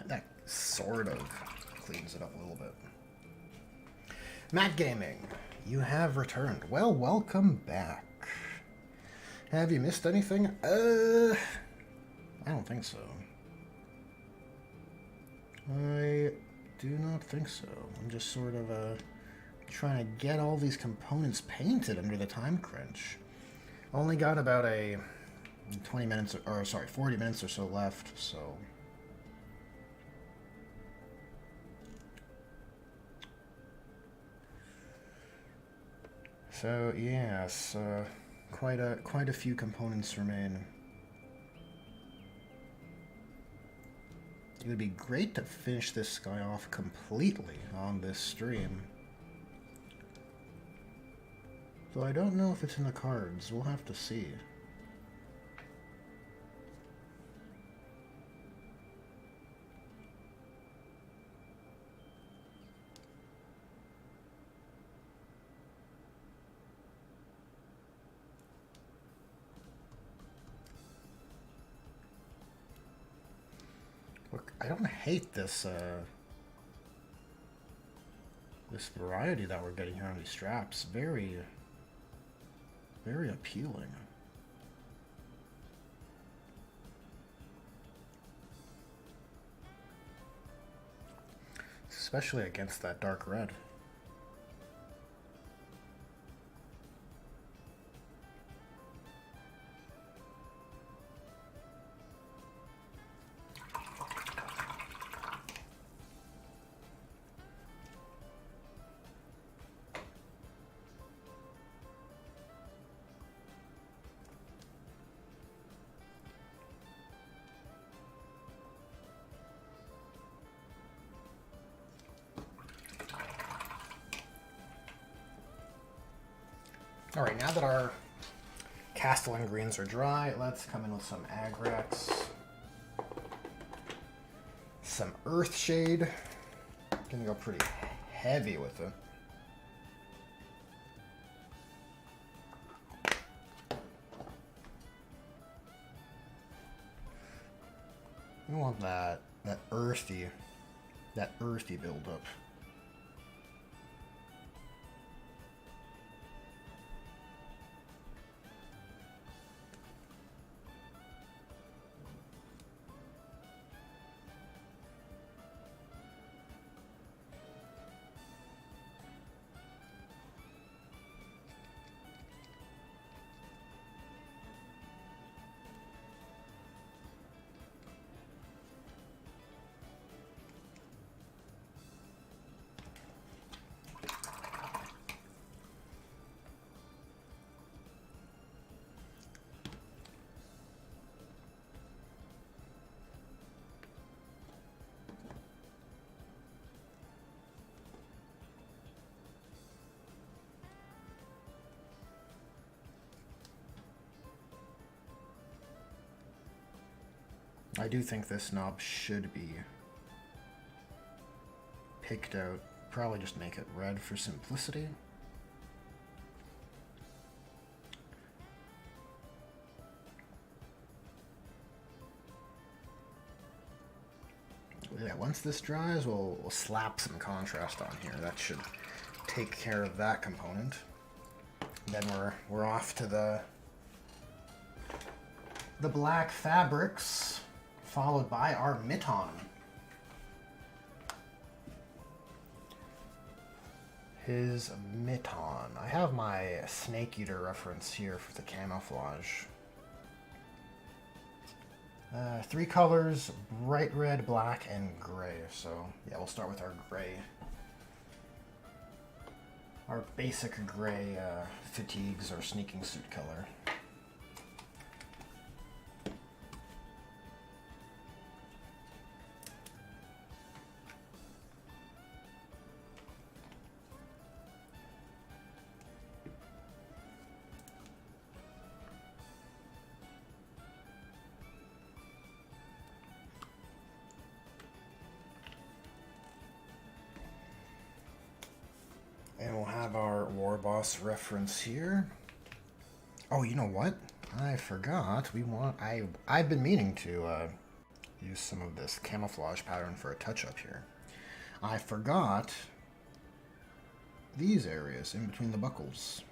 That sort of cleans it up a little bit. Matt Gaming, you have returned. Well, welcome back. Have you missed anything? I don't think so. I do not think so. I'm just sort of trying to get all these components painted under the time crunch. Only got about a 40 minutes or so left, so... So yes, quite a few components remain. It would be great to finish this guy off completely on this stream. Though I don't know if it's in the cards. We'll have to see. I don't hate this this variety that we're getting here on these straps. Very, very appealing. Especially against that dark red. Alright, now that our Castellan greens are dry, let's come in with some Agrax. Some Earthshade. Gonna go pretty heavy with it. We want that earthy buildup. I do think this knob should be picked out. Probably just make it red for simplicity. Yeah, once this dries, we'll slap some contrast on here. That should take care of that component. Then we're off to the black fabrics, followed by our Mitton. His Mitton. I have my Snake Eater reference here for the camouflage. 3 colors, bright red, black, and gray. So yeah, we'll start with our gray. Our basic gray fatigues or sneaking suit color. And we'll have our War Boss reference here. Oh, you know what? I forgot. I've been meaning to use some of this camouflage pattern for a touch-up here. I forgot these areas in between the buckles.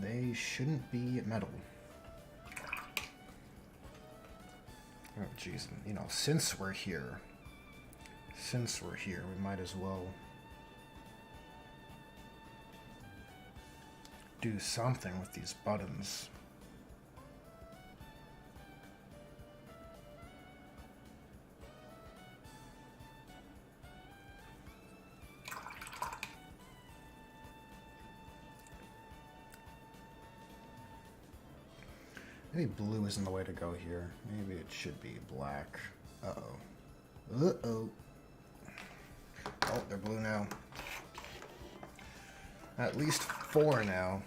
They shouldn't be metal. Oh, jeez. You know, since we're here, we might as well do something with these buttons. Maybe blue isn't the way to go here. Maybe it should be black. Uh-oh. Uh-oh. Oh, they're blue now. At least 4 now.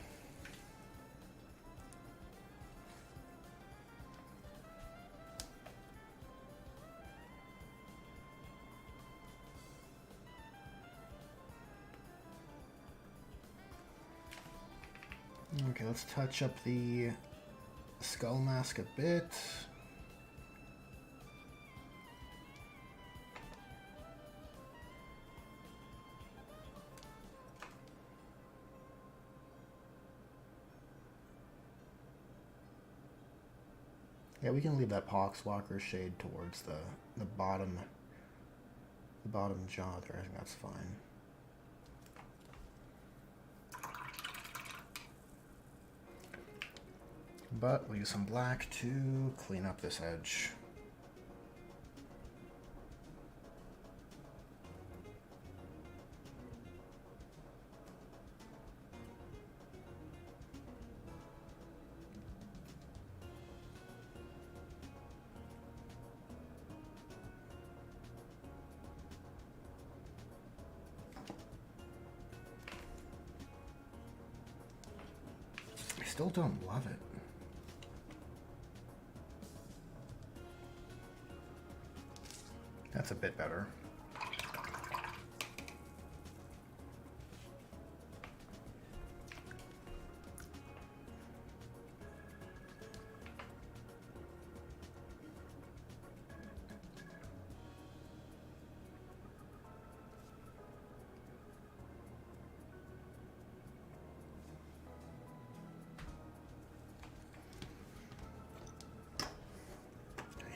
Okay, let's touch up the skull mask a bit. Yeah, we can leave that Poxwalker shade towards the bottom jaw there. I think that's fine. But we'll use some black to clean up this edge. I still don't love it. That's a bit better.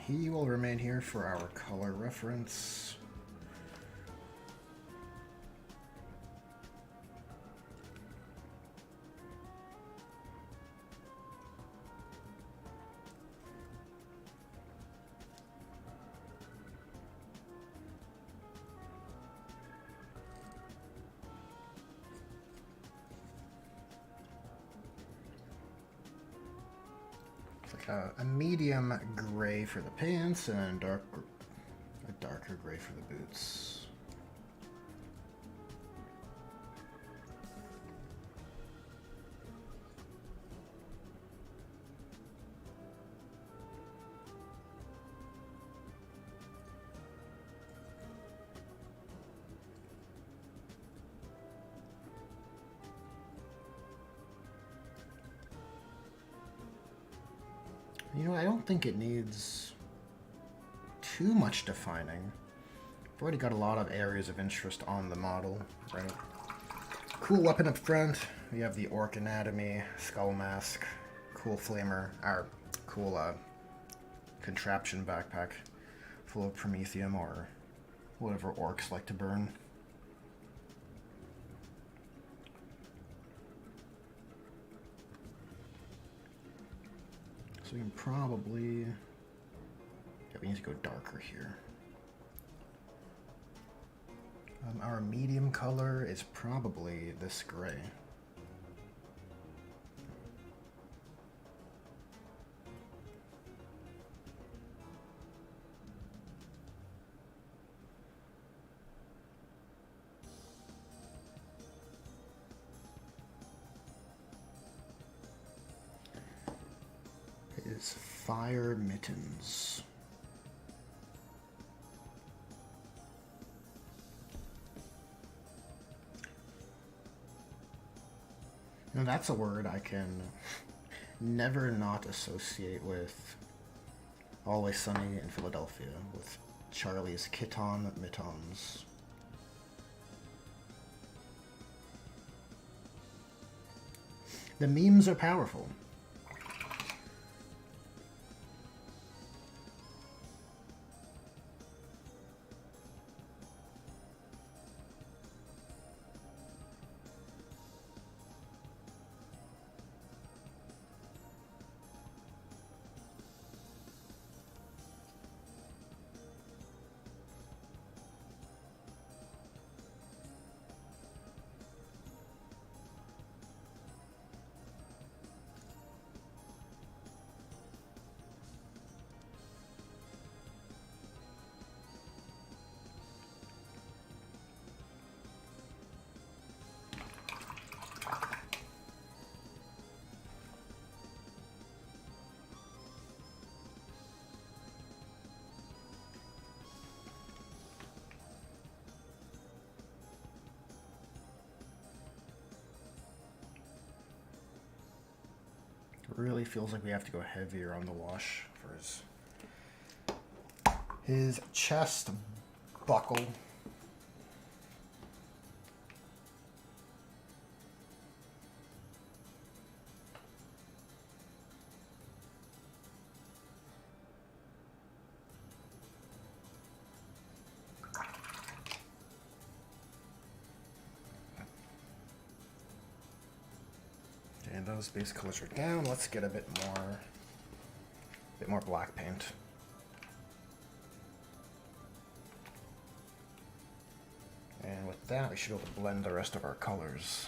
He will remain here for our color reference. A medium gray for the pants and a darker gray for the boots. You know, I don't think it needs too much defining. We've already got a lot of areas of interest on the model, right? Cool weapon up front. We have the orc anatomy, skull mask, cool flamer, our cool contraption backpack full of promethium or whatever orcs like to burn. So we can probably, yeah, we need to go darker here. Our medium color is probably this gray. Is fire mittens. Now that's a word I can never not associate with Always Sunny in Philadelphia, with Charlie's Kiton Mittens. The memes are powerful. Really feels like we have to go heavier on the wash for his chest buckle. And those base colors are down. Let's get a bit more black paint. And with that, we should be able to blend the rest of our colors.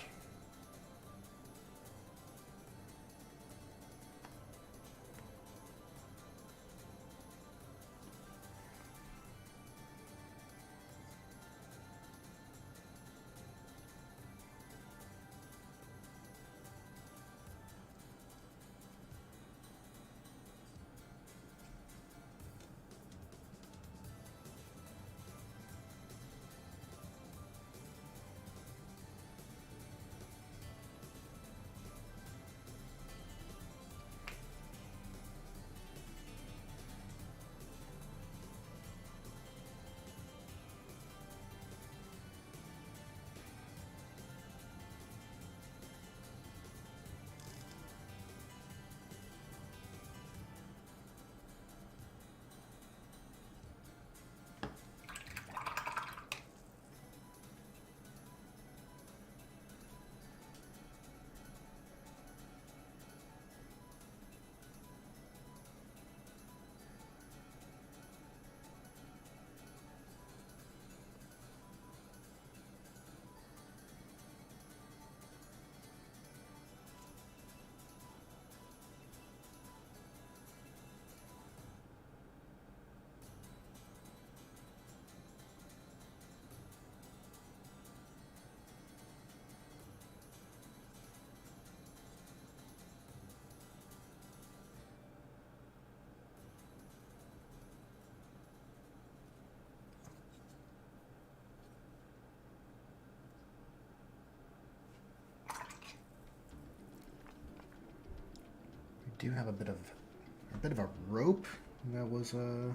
Do have a bit of a rope that was I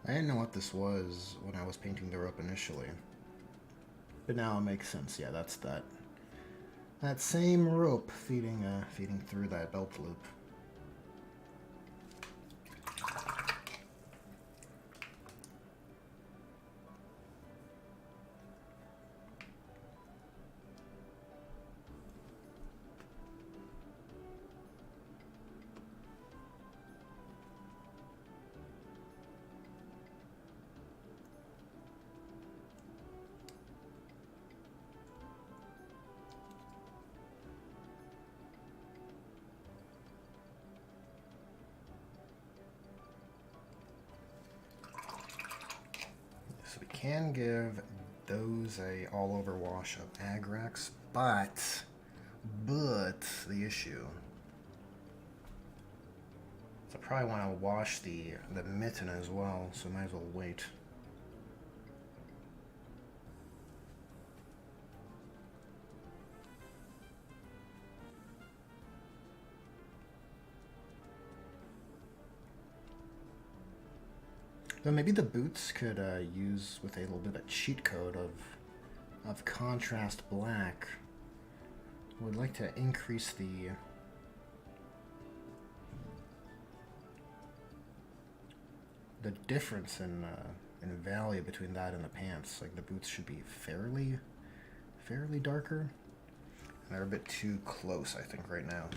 didn't know what this was when I was painting the rope initially, but now it makes sense. Yeah, that's that same rope feeding through that belt loop. So we can give those a all-over wash of Agrax, but the issue. So I probably want to wash the mitten as well, so might as well wait. Though maybe the boots could use with a little bit of cheat code of contrast black. Would like to increase the difference in value between that and the pants. Like the boots should be fairly darker. And they're a bit too close, I think, right now.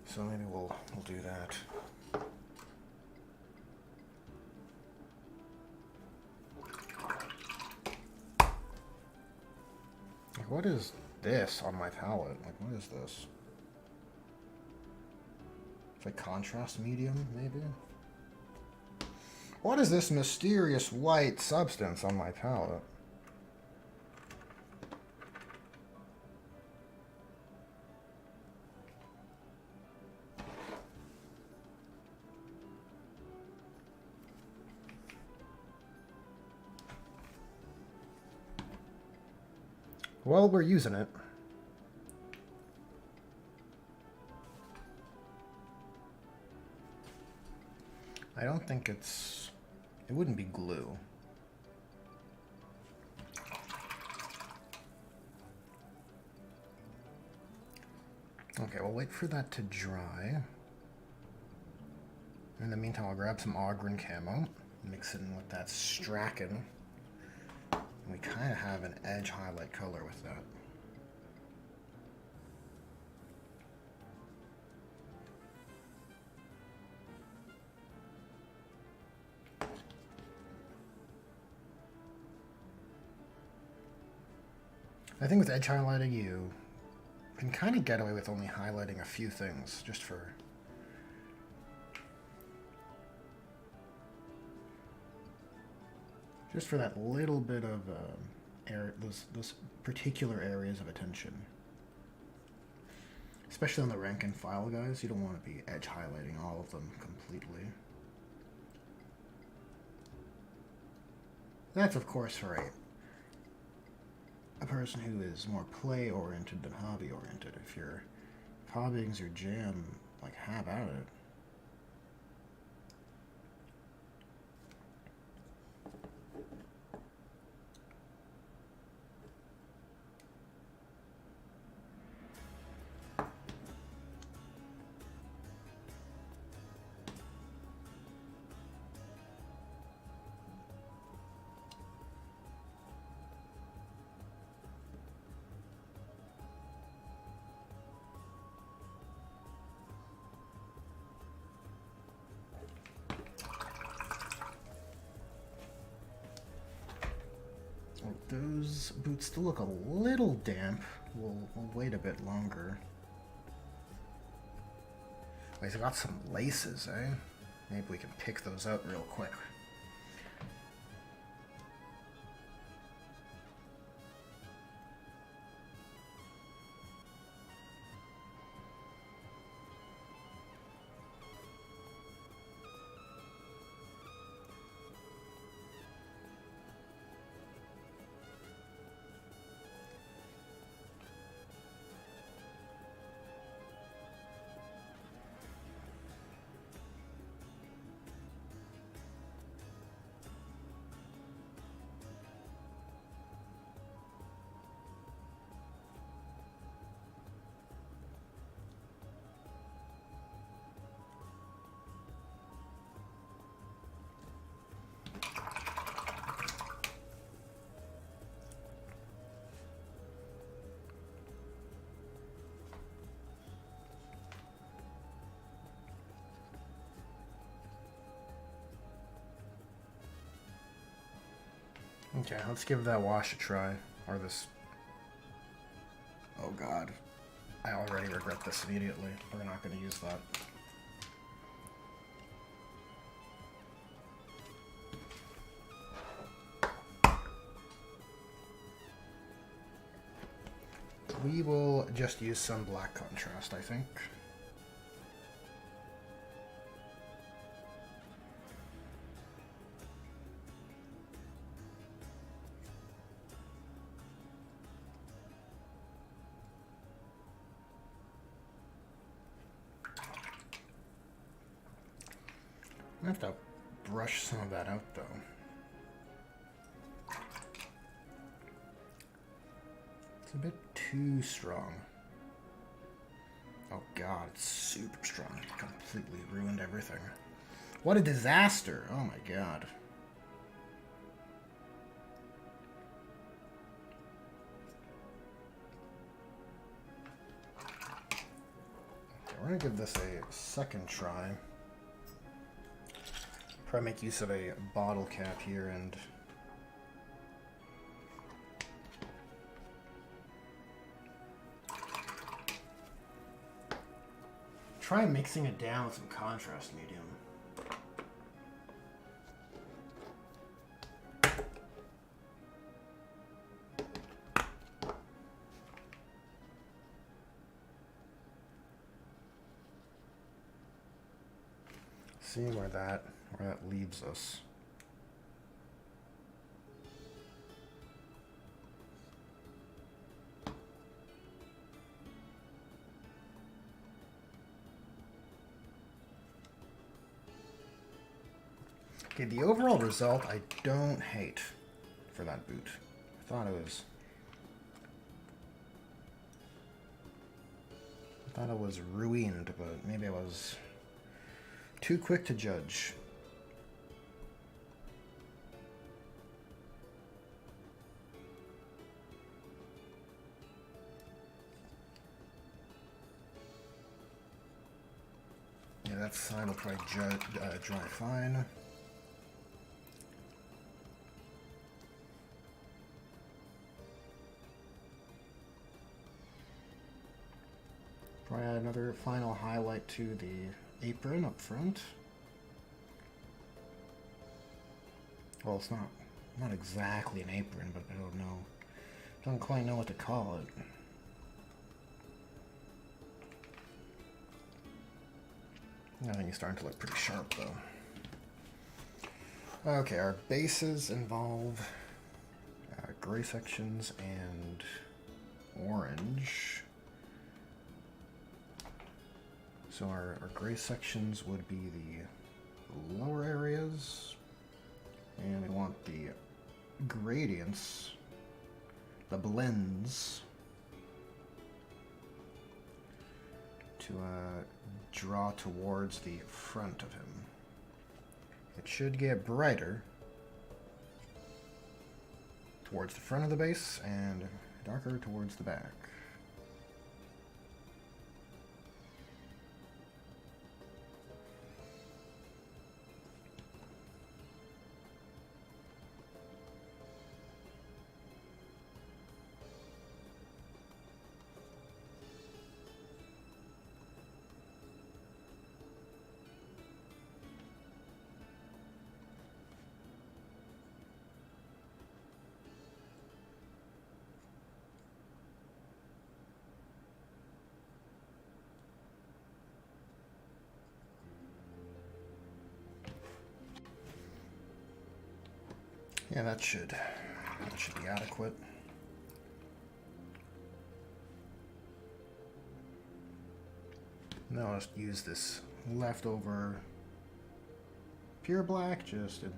So maybe we'll do that. Like, what is this on my palette? Like, what is this? It's like contrast medium, maybe? What is this mysterious white substance on my palette? Well, we're using it. don't think it's... It wouldn't be glue. Okay, we'll wait for that to dry. In the meantime, I'll grab some Ogren camo, mix it in with that Strachan. And we kind of have an edge highlight color with that. I think with edge highlighting, you can kind of get away with only highlighting a few things, just for that little bit of those particular areas of attention. Especially on the rank and file guys, you don't want to be edge highlighting all of them completely. That's of course for a person who is more play-oriented than hobby-oriented. If hobbying's your jam, like, have at it. Those boots still look a little damp. We'll wait a bit longer. Wait, I got some laces, eh? Maybe we can pick those out real quick. Okay, let's give that wash a try. Or this... Oh god. I already regret this immediately. We're not going to use that. We will just use some black contrast, I think. I have to brush some of that out, though. It's a bit too strong. Oh god, it's super strong. It completely ruined everything. What a disaster! Oh my god. Okay, we're gonna give this a second try. Probably make use of a bottle cap here and try mixing it down with some contrast medium. See where that leaves us. Okay, the overall result I don't hate for that boot. I thought it was ruined, but maybe I was too quick to judge. Yeah, that side will probably dry fine. Probably add another final highlight to the apron up front. Well, it's not exactly an apron, but I don't know. Don't quite know what to call it. I think it's starting to look pretty sharp, though. Okay, our bases involve gray sections and orange. So our gray sections would be the lower areas, and we want the gradients, the blends, to draw towards the front of him. It should get brighter towards the front of the base and darker towards the back. Yeah, that should be adequate. Now I'll just use this leftover pure black just in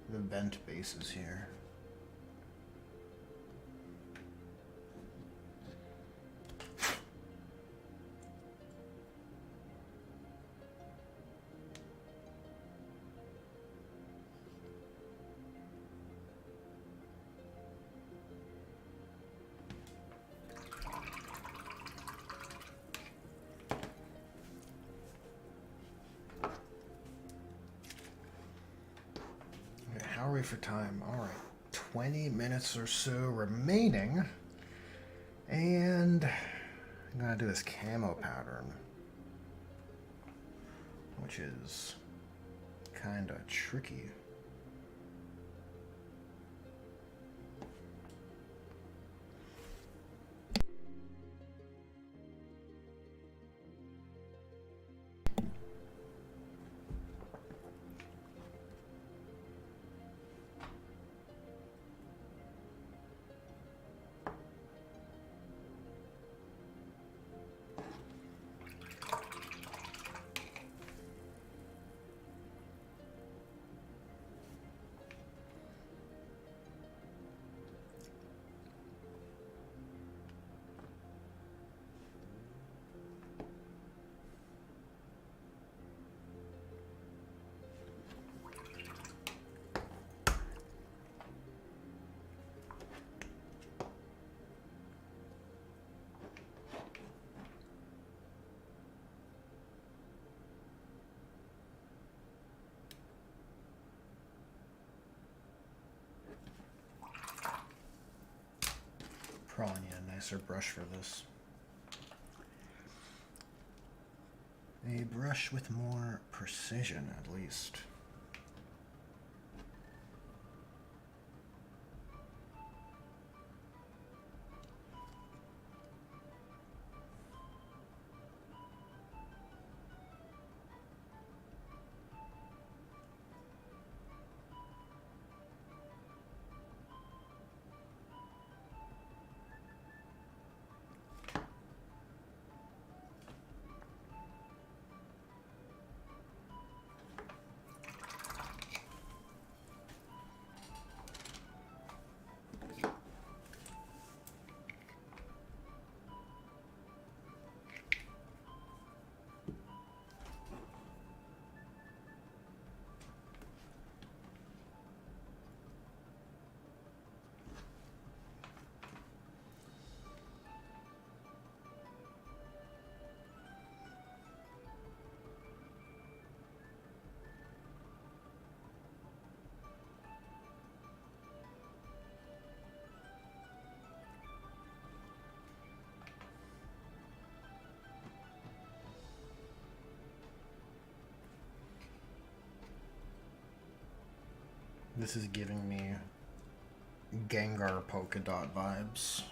the vent bases here. How are we for time? Alright, 20 minutes or so remaining. And I'm gonna do this camo pattern, which is kinda tricky. Probably need a nicer brush for this. A brush with more precision, at least. This is giving me Gengar polka dot vibes.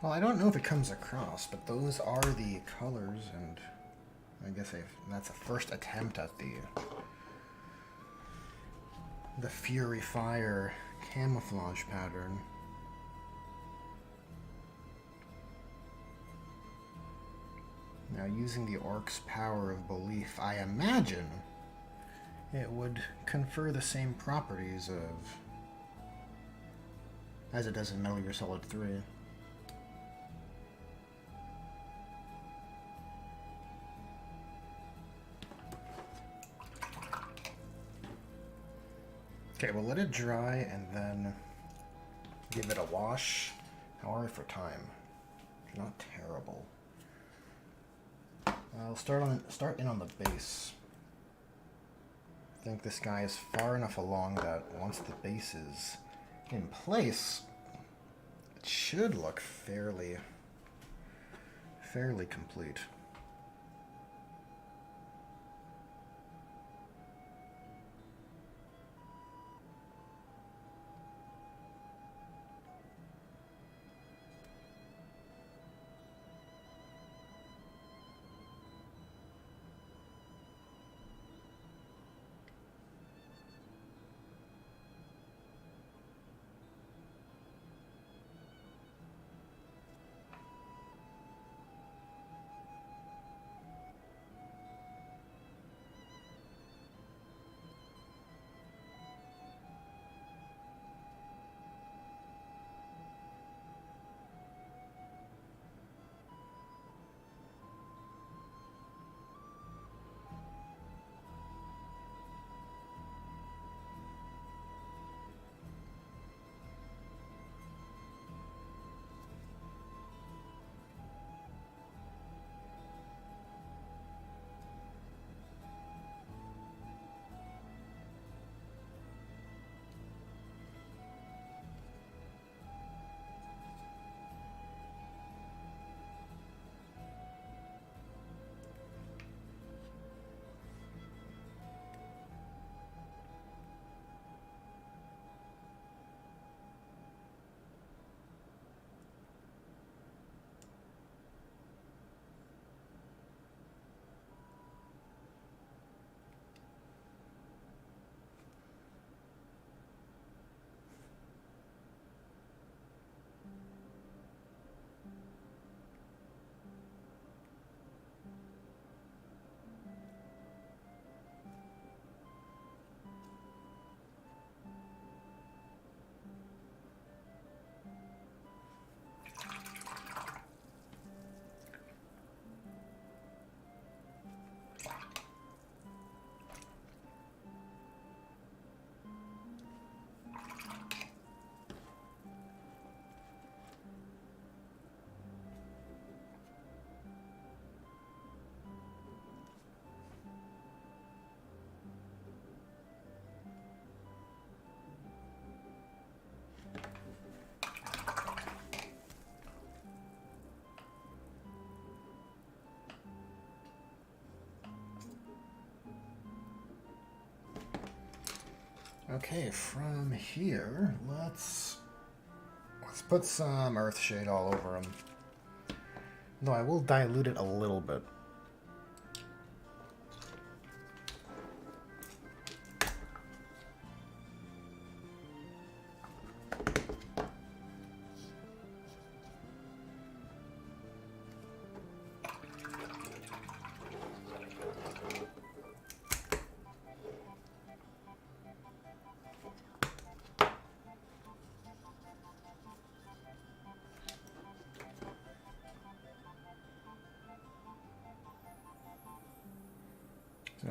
Well, I don't know if it comes across, but those are the colors, and I guess that's a first attempt at the Fury Fire camouflage pattern. Now, using the Orc's power of belief, I imagine it would confer the same properties as it does in Metal Gear Solid 3. Okay, we'll let it dry and then give it a wash. How are we for time? Not terrible. I'll start in on the base. I think this guy is far enough along that once the base is in place, it should look fairly complete. Okay, from here, let's put some Earthshade all over him. No, I will dilute it a little bit.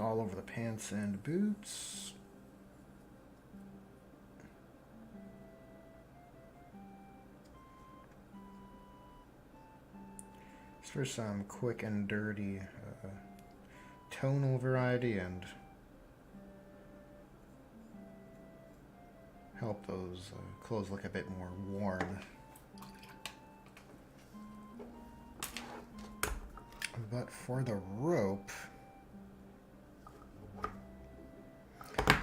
All over the pants and boots. Just for some quick and dirty tonal variety and help those clothes look a bit more worn. But for the rope,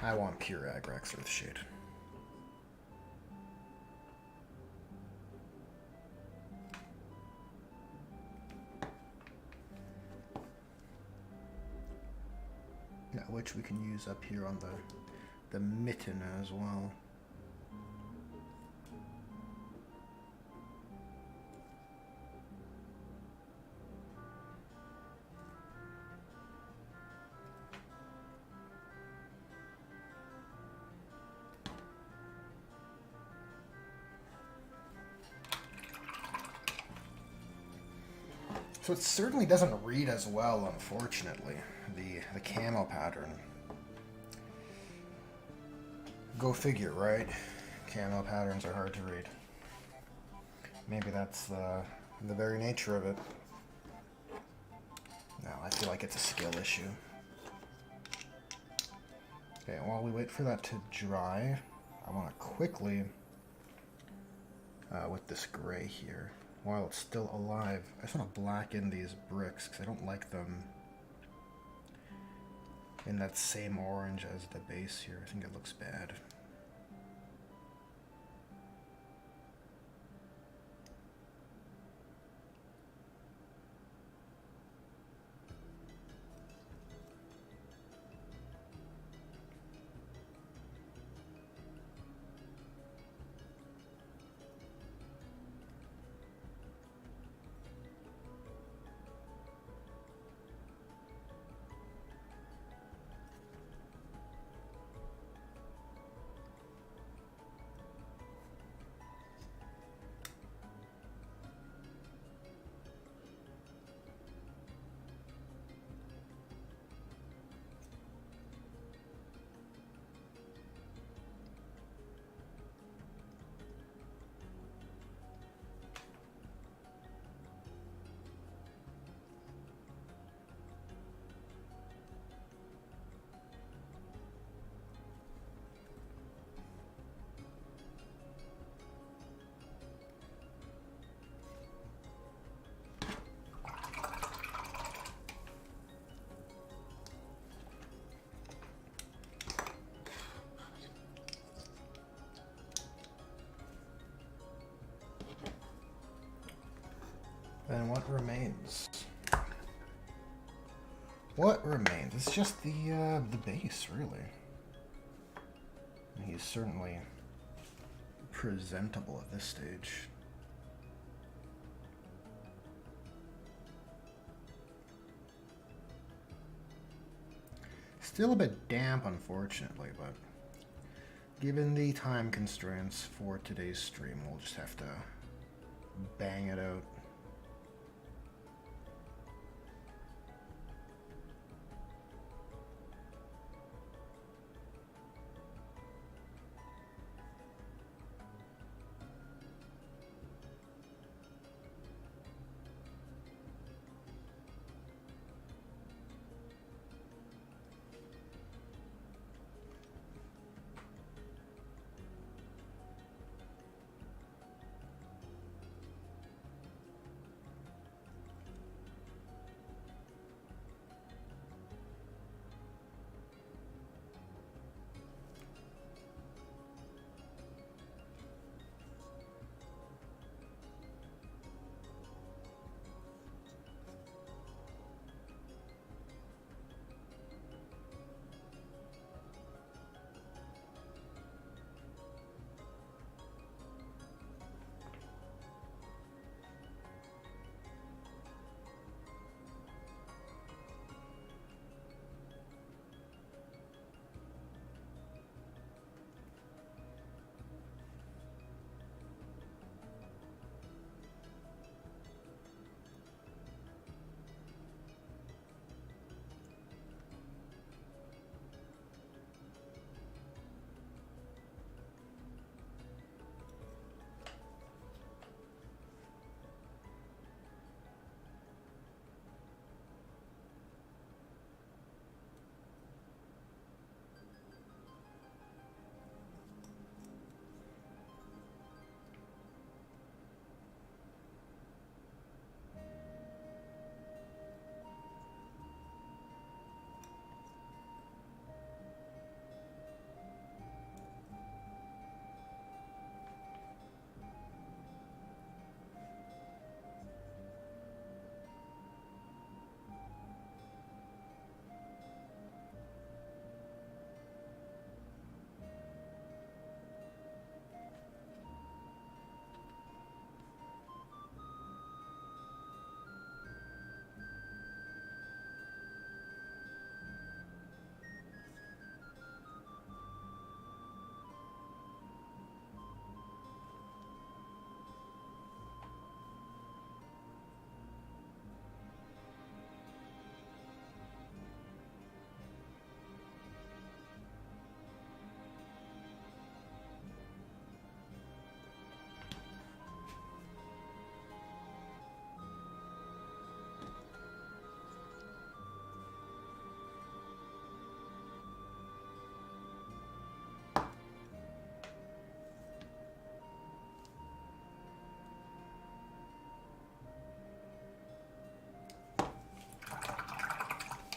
I want pure Agrax Earthshade. which we can use up here on the mitten as well. So it certainly doesn't read as well, unfortunately, the camo pattern. Go figure, right? Camo patterns are hard to read. Maybe that's the very nature of it. No, I feel like it's a skill issue. Okay, while we wait for that to dry, I want to quickly, with this gray here, while it's still alive, I just want to blacken these bricks because I don't like them in that same orange as the base here. I think it looks bad. Then what remains? What remains? It's just the base, really. And he's certainly presentable at this stage. Still a bit damp, unfortunately, but given the time constraints for today's stream, we'll just have to bang it out.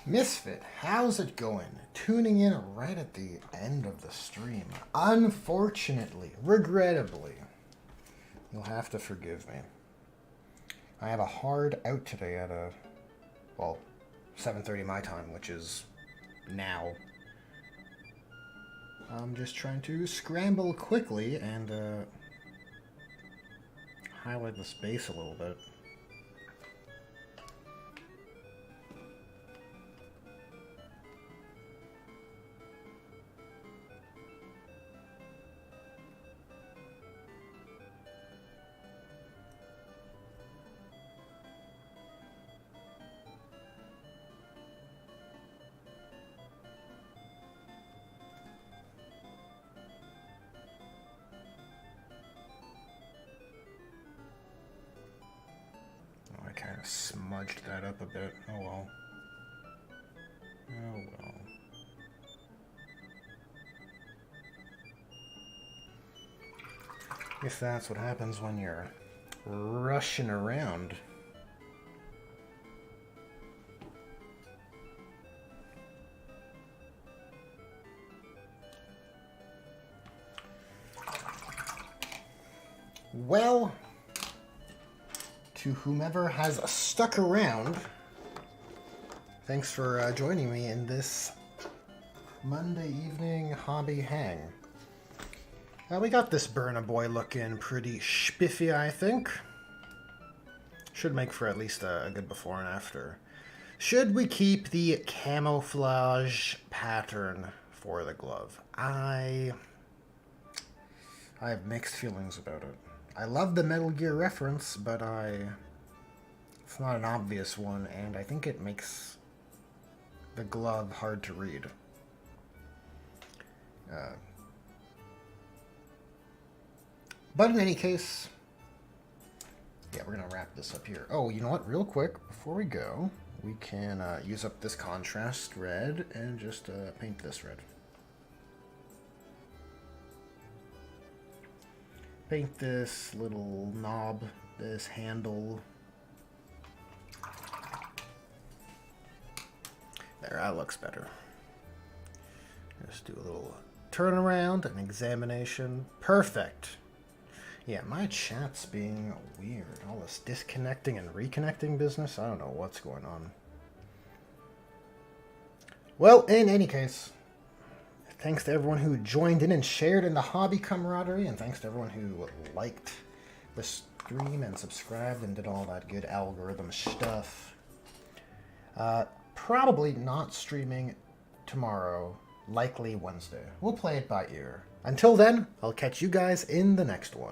Misfit, how's it going? Tuning in right at the end of the stream. Unfortunately, regrettably, you'll have to forgive me. I have a hard out today at 7:30 my time, which is now. I'm just trying to scramble quickly and highlight the space a little bit. Kind of smudged that up a bit. Oh well. Oh well. If that's what happens when you're rushing around. Well, to whomever has stuck around, thanks for joining me in this Monday evening hobby hang. We got this Burnin boy looking pretty spiffy, I think. Should make for at least a good before and after. Should we keep the camouflage pattern for the glove? I have mixed feelings about it. I love the Metal Gear reference, but it's not an obvious one, and I think it makes the glove hard to read. But in any case, yeah, we're going to wrap this up here. Oh, you know what? Real quick, before we go, we can use up this contrast red and just paint this red. Paint this little knob, this handle. There, that looks better. Just do a little turnaround and examination. Perfect. Yeah, my chat's being weird. All this disconnecting and reconnecting business. I don't know what's going on. Well, in any case, thanks to everyone who joined in and shared in the hobby camaraderie, and thanks to everyone who liked the stream and subscribed and did all that good algorithm stuff. Probably not streaming tomorrow, likely Wednesday. We'll play it by ear. Until then, I'll catch you guys in the next one.